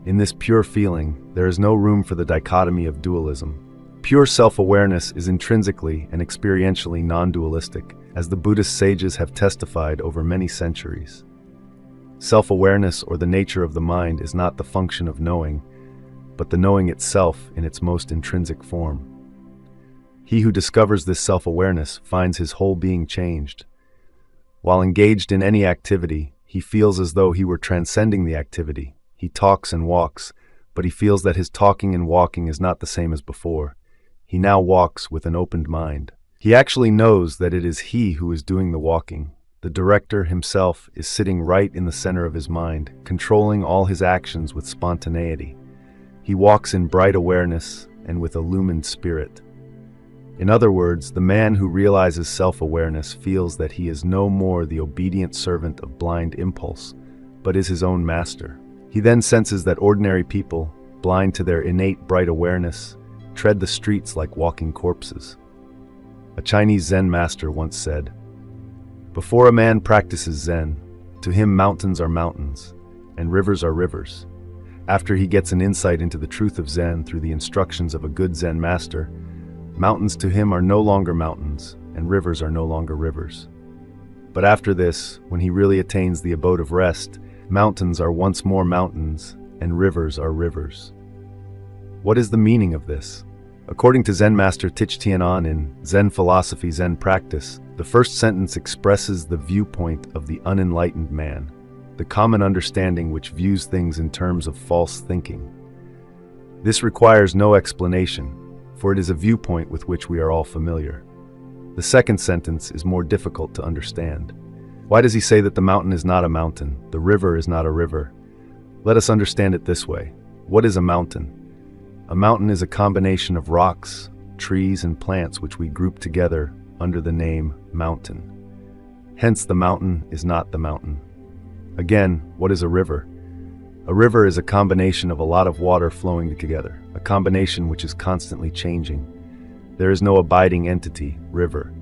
In this pure feeling, there is no room for the dichotomy of dualism. Pure self-awareness is intrinsically and experientially non-dualistic, as the Buddhist sages have testified over many centuries. Self-awareness, or the nature of the mind, is not the function of knowing, but the knowing itself in its most intrinsic form. He who discovers this self-awareness finds his whole being changed. While engaged in any activity, he feels as though he were transcending the activity. He talks and walks, but he feels that his talking and walking is not the same as before. He now walks with an opened mind. He actually knows that it is he who is doing the walking. The director himself is sitting right in the center of his mind, controlling all his actions with spontaneity. He walks in bright awareness and with illumined spirit. In other words, the man who realizes self-awareness feels that he is no more the obedient servant of blind impulse, but is his own master. He then senses that ordinary people, blind to their innate bright awareness, tread the streets like walking corpses. A Chinese Zen master once said, "Before a man practices Zen, to him mountains are mountains, and rivers are rivers. After he gets an insight into the truth of Zen through the instructions of a good Zen master, mountains to him are no longer mountains, and rivers are no longer rivers. But after this, when he really attains the abode of rest, mountains are once more mountains, and rivers are rivers." What is the meaning of this? According to Zen master Thich Thien An in Zen Philosophy, Zen Practice, the first sentence expresses the viewpoint of the unenlightened man, the common understanding which views things in terms of false thinking. This requires no explanation, for it is a viewpoint with which we are all familiar. The second sentence is more difficult to understand. Why does he say that the mountain is not a mountain, the river is not a river? Let us understand it this way. What is a mountain? A mountain is a combination of rocks, trees, and plants which we group together under the name mountain. Hence, the mountain is not the mountain. Again, what is a river? A river is a combination of a lot of water flowing together, a combination which is constantly changing. There is no abiding entity, river.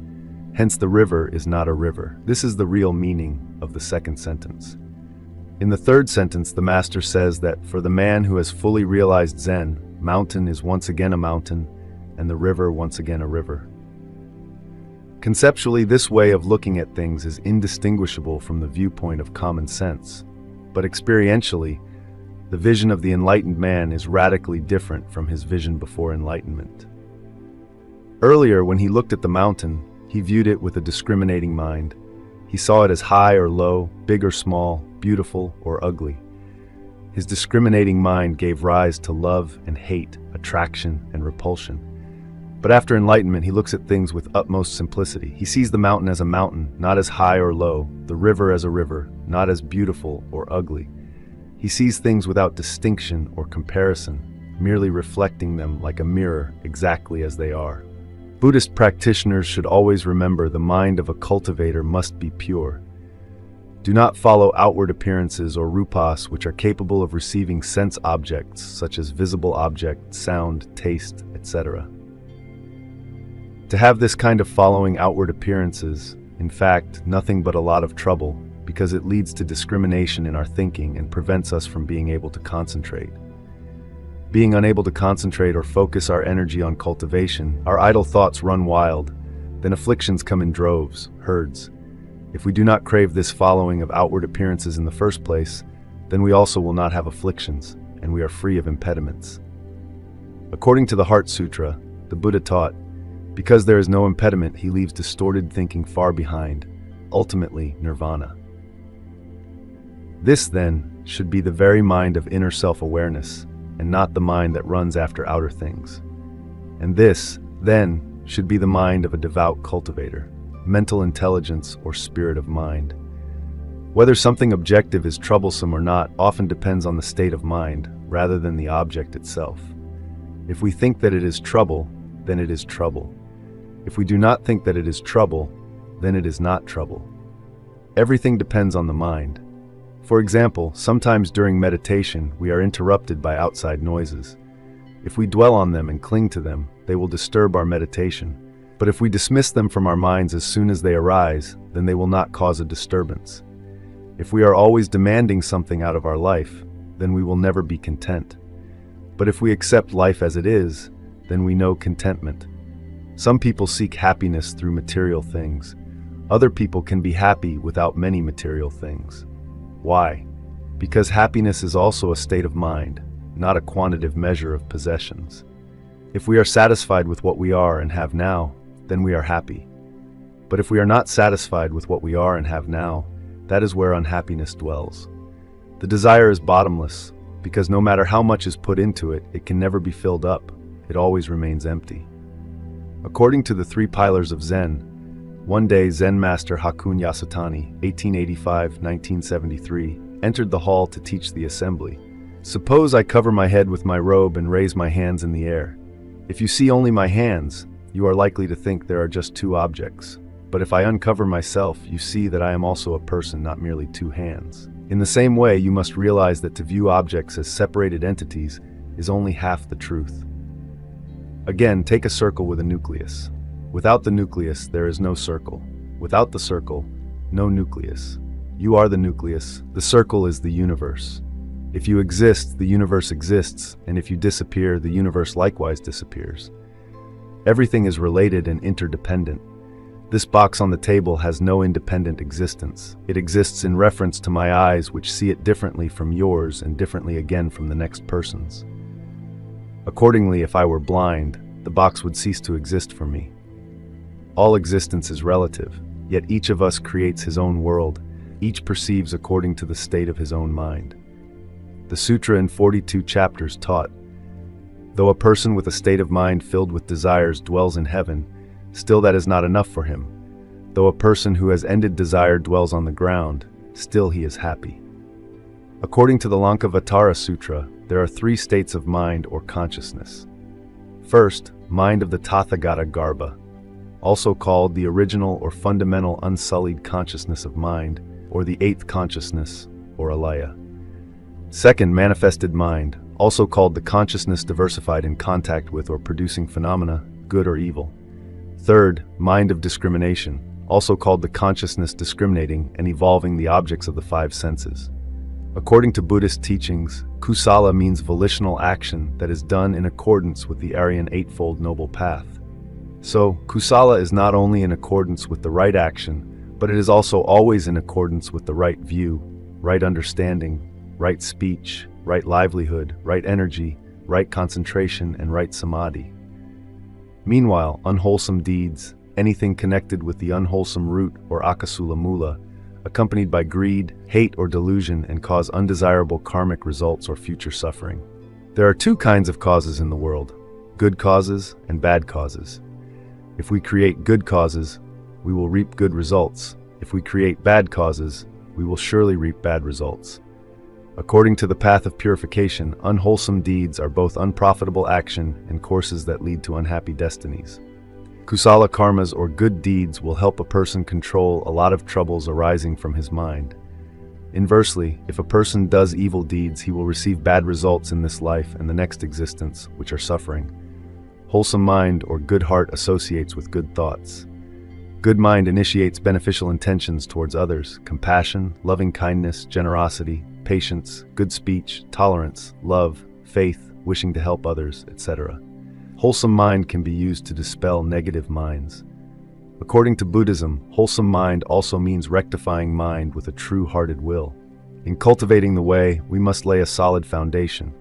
Hence, the river is not a river. This is the real meaning of the second sentence. In the third sentence, the master says that for the man who has fully realized Zen, mountain is once again a mountain, and the river once again a river. Conceptually, this way of looking at things is indistinguishable from the viewpoint of common sense, but experientially, the vision of the enlightened man is radically different from his vision before enlightenment. Earlier, when he looked at the mountain, he viewed it with a discriminating mind. He saw it as high or low, big or small, beautiful or ugly. His discriminating mind gave rise to love and hate, attraction and repulsion. But after enlightenment, he looks at things with utmost simplicity. He sees the mountain as a mountain, not as high or low, the river as a river, not as beautiful or ugly. He sees things without distinction or comparison, merely reflecting them like a mirror exactly as they are. Buddhist practitioners should always remember the mind of a cultivator must be pure. Do not follow outward appearances or rupas which are capable of receiving sense objects such as visible object, sound, taste, etc. To have this kind of following outward appearances, in fact, nothing but a lot of trouble, because it leads to discrimination in our thinking and prevents us from being able to concentrate. Being unable to concentrate or focus our energy on cultivation, our idle thoughts run wild, then afflictions come in droves, herds. If we do not crave this following of outward appearances in the first place, then we also will not have afflictions, and we are free of impediments. According to the Heart Sutra, the Buddha taught, because there is no impediment, he leaves distorted thinking far behind, ultimately nirvana. This, then, should be the very mind of inner self-awareness, and not the mind that runs after outer things. And this, then, should be the mind of a devout cultivator, mental intelligence or spirit of mind. Whether something objective is troublesome or not often depends on the state of mind, rather than the object itself. If we think that it is trouble, then it is trouble. If we do not think that it is trouble, then it is not trouble. Everything depends on the mind. For example, sometimes during meditation, we are interrupted by outside noises. If we dwell on them and cling to them, they will disturb our meditation. But if we dismiss them from our minds as soon as they arise, then they will not cause a disturbance. If we are always demanding something out of our life, then we will never be content. But if we accept life as it is, then we know contentment. Some people seek happiness through material things. Other people can be happy without many material things. Why? Because happiness is also a state of mind, not a quantitative measure of possessions. If we are satisfied with what we are and have now, then we are happy. But if we are not satisfied with what we are and have now, that is where unhappiness dwells. The desire is bottomless, because no matter how much is put into it, it can never be filled up. It always remains empty. According to the 3 pillars of Zen, one day Zen master Hakun Yasutani, 1885-1973, entered the hall to teach the assembly. Suppose I cover my head with my robe and raise my hands in the air. If you see only my hands, you are likely to think there are just 2 objects. But if I uncover myself, you see that I am also a person, not merely 2 hands. In the same way, you must realize that to view objects as separated entities is only half the truth. Again, take a circle with a nucleus. Without the nucleus, there is no circle. Without the circle, no nucleus. You are the nucleus. The circle is the universe. If you exist, the universe exists, and if you disappear, the universe likewise disappears. Everything is related and interdependent. This box on the table has no independent existence. It exists in reference to my eyes, which see it differently from yours and differently again from the next person's. Accordingly, if I were blind, the box would cease to exist for me. All existence is relative, yet each of us creates his own world. Each perceives according to the state of his own mind. The sutra in 42 chapters taught, though a person with a state of mind filled with desires dwells in heaven, still that is not enough for him. Though a person who has ended desire dwells on the ground, still he is happy. According to the Lankavatara Sutra, there are 3 states of mind or consciousness. First, mind of the Tathagata Garbha, also called the original or fundamental unsullied consciousness of mind, or the 8th consciousness, or alaya. Second, manifested mind, also called the consciousness diversified in contact with or producing phenomena, good or evil. Third, mind of discrimination, also called the consciousness discriminating and evolving the objects of the 5 senses. According to Buddhist teachings, kusala means volitional action that is done in accordance with the Aryan Eightfold Noble Path. So, kusala is not only in accordance with the right action, but it is also always in accordance with the right view, right understanding, right speech, right livelihood, right energy, right concentration, and right samadhi. Meanwhile, unwholesome deeds, anything connected with the unwholesome root or akasula mula, accompanied by greed, hate, or delusion, and cause undesirable karmic results or future suffering. There are 2 kinds of causes in the world, good causes and bad causes. If we create good causes, we will reap good results. If we create bad causes, we will surely reap bad results. According to the path of purification, unwholesome deeds are both unprofitable action and courses that lead to unhappy destinies. Kusala karmas or good deeds will help a person control a lot of troubles arising from his mind. Inversely, if a person does evil deeds, he will receive bad results in this life and the next existence, which are suffering. Wholesome mind or good heart associates with good thoughts. Good mind initiates beneficial intentions towards others, compassion, loving kindness, generosity, patience, good speech, tolerance, love, faith, wishing to help others, etc. Wholesome mind can be used to dispel negative minds. According to Buddhism, wholesome mind also means rectifying mind with a true-hearted will. In cultivating the way, we must lay a solid foundation.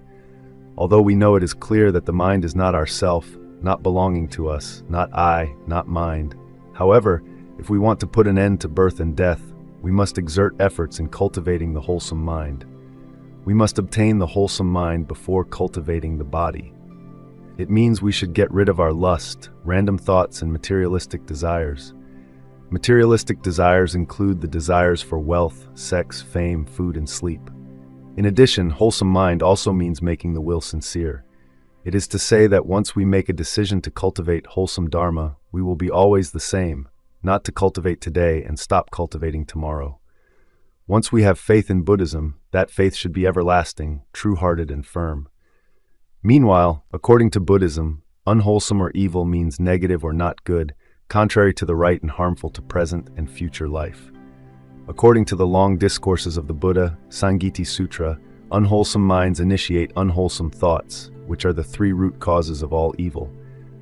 Although we know it is clear that the mind is not ourself, not belonging to us, not I, not mind. However, if we want to put an end to birth and death, we must exert efforts in cultivating the wholesome mind. We must obtain the wholesome mind before cultivating the body. It means we should get rid of our lust, random thoughts, and materialistic desires. Materialistic desires include the desires for wealth, sex, fame, food, and sleep. In addition, wholesome mind also means making the will sincere. It is to say that once we make a decision to cultivate wholesome dharma, we will be always the same, not to cultivate today and stop cultivating tomorrow. Once we have faith in Buddhism, that faith should be everlasting, true-hearted, and firm. Meanwhile, according to Buddhism, unwholesome or evil means negative or not good, contrary to the right and harmful to present and future life. According to the long discourses of the Buddha, Sangiti Sutra, unwholesome minds initiate unwholesome thoughts, which are the three root causes of all evil,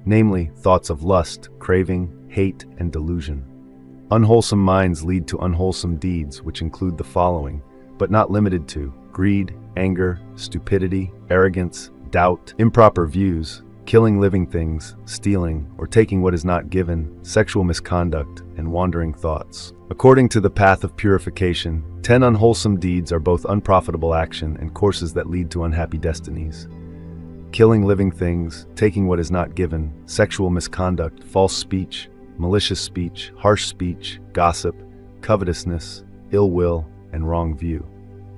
namely thoughts of lust, craving, hate, and delusion. Unwholesome minds lead to unwholesome deeds, which include the following, but not limited to: greed, anger, stupidity, arrogance, doubt, improper views, killing living things, stealing, or taking what is not given, sexual misconduct, and wandering thoughts. According to the path of purification, 10 unwholesome deeds are both unprofitable action and courses that lead to unhappy destinies. Killing living things, taking what is not given, sexual misconduct, false speech, malicious speech, harsh speech, gossip, covetousness, ill will, and wrong view.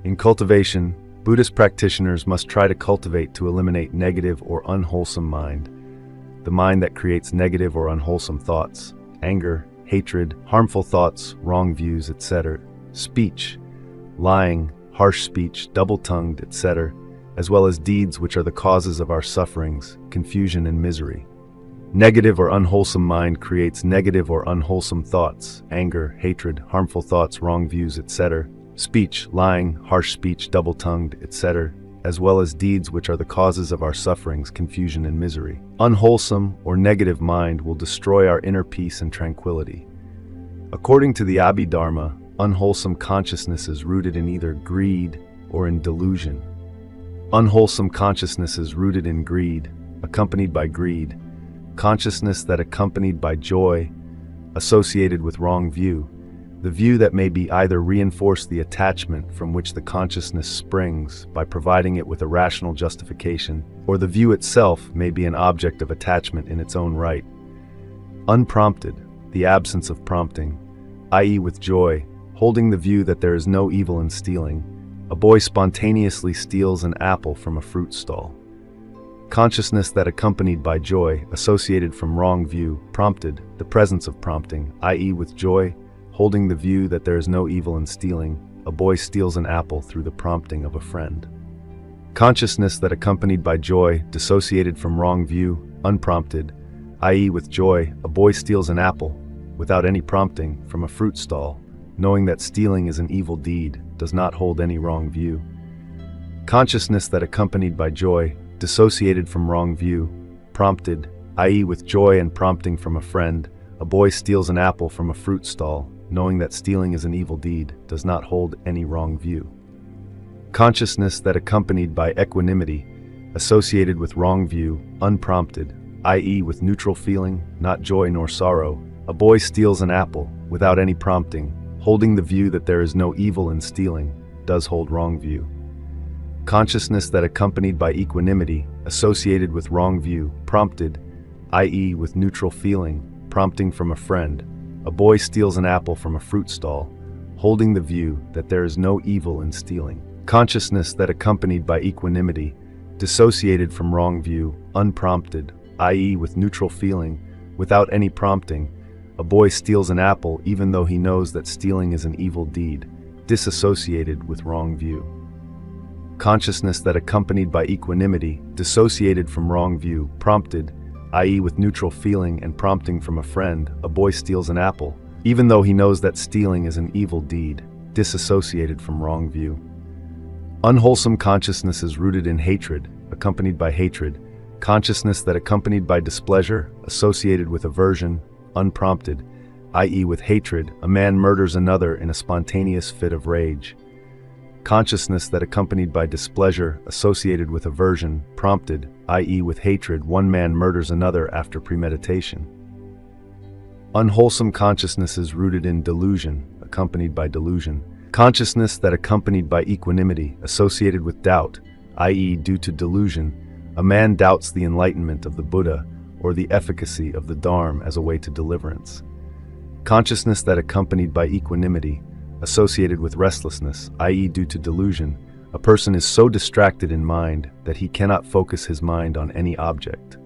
In cultivation, Buddhist practitioners must try to cultivate to eliminate negative or unwholesome mind, the mind that creates negative or unwholesome thoughts, anger, hatred, harmful thoughts, wrong views, etc., speech, lying, harsh speech, double-tongued, etc., as well as deeds which are the causes of our sufferings, confusion, and misery. Negative or unwholesome mind creates negative or unwholesome thoughts, anger, hatred, harmful thoughts, wrong views, etc., speech, lying, harsh speech, double-tongued, etc., as well as deeds which are the causes of our sufferings, confusion, and misery. Unwholesome or negative mind will destroy our inner peace and tranquility. According to the Abhidharma, unwholesome consciousness is rooted in either greed or in delusion. Unwholesome consciousness is rooted in greed, accompanied by greed, consciousness that accompanied by joy, associated with wrong view, the view that may be either reinforce the attachment from which the consciousness springs by providing it with a rational justification, or the view itself may be an object of attachment in its own right. Unprompted, the absence of prompting, i.e. with joy, holding the view that there is no evil in stealing, a boy spontaneously steals an apple from a fruit stall. Consciousness that accompanied by joy, associated from wrong view, prompted, the presence of prompting, i.e. with joy, holding the view that there is no evil in stealing, a boy steals an apple through the prompting of a friend. Consciousness that accompanied by joy, dissociated from wrong view, unprompted, i.e. with joy, a boy steals an apple, without any prompting, from a fruit stall, knowing that stealing is an evil deed, does not hold any wrong view. Consciousness that accompanied by joy, dissociated from wrong view, prompted, i.e. with joy and prompting from a friend, a boy steals an apple from a fruit stall, knowing that stealing is an evil deed, does not hold any wrong view. Consciousness that accompanied by equanimity, associated with wrong view, unprompted, i.e. with neutral feeling, not joy nor sorrow, a boy steals an apple, without any prompting, holding the view that there is no evil in stealing, does hold wrong view. Consciousness that accompanied by equanimity, associated with wrong view, prompted, i.e. with neutral feeling, prompting from a friend, a boy steals an apple from a fruit stall, holding the view that there is no evil in stealing. Consciousness that accompanied by equanimity, dissociated from wrong view, unprompted, i.e. with neutral feeling, without any prompting, a boy steals an apple even though he knows that stealing is an evil deed, disassociated with wrong view. Consciousness that accompanied by equanimity, dissociated from wrong view, prompted, i.e. with neutral feeling and prompting from a friend, a boy steals an apple, even though he knows that stealing is an evil deed, disassociated from wrong view. Unwholesome consciousness is rooted in hatred, accompanied by hatred, consciousness that accompanied by displeasure, associated with aversion, unprompted, i.e. with hatred, a man murders another in a spontaneous fit of rage. Consciousness that accompanied by displeasure, associated with aversion, prompted, i.e. with hatred, one man murders another after premeditation. Unwholesome consciousness is rooted in delusion, accompanied by delusion. Consciousness that accompanied by equanimity, associated with doubt, i.e. due to delusion, a man doubts the enlightenment of the Buddha or the efficacy of the Dharma as a way to deliverance. Consciousness that accompanied by equanimity, associated with restlessness, i.e. due to delusion, a person is so distracted in mind that he cannot focus his mind on any object.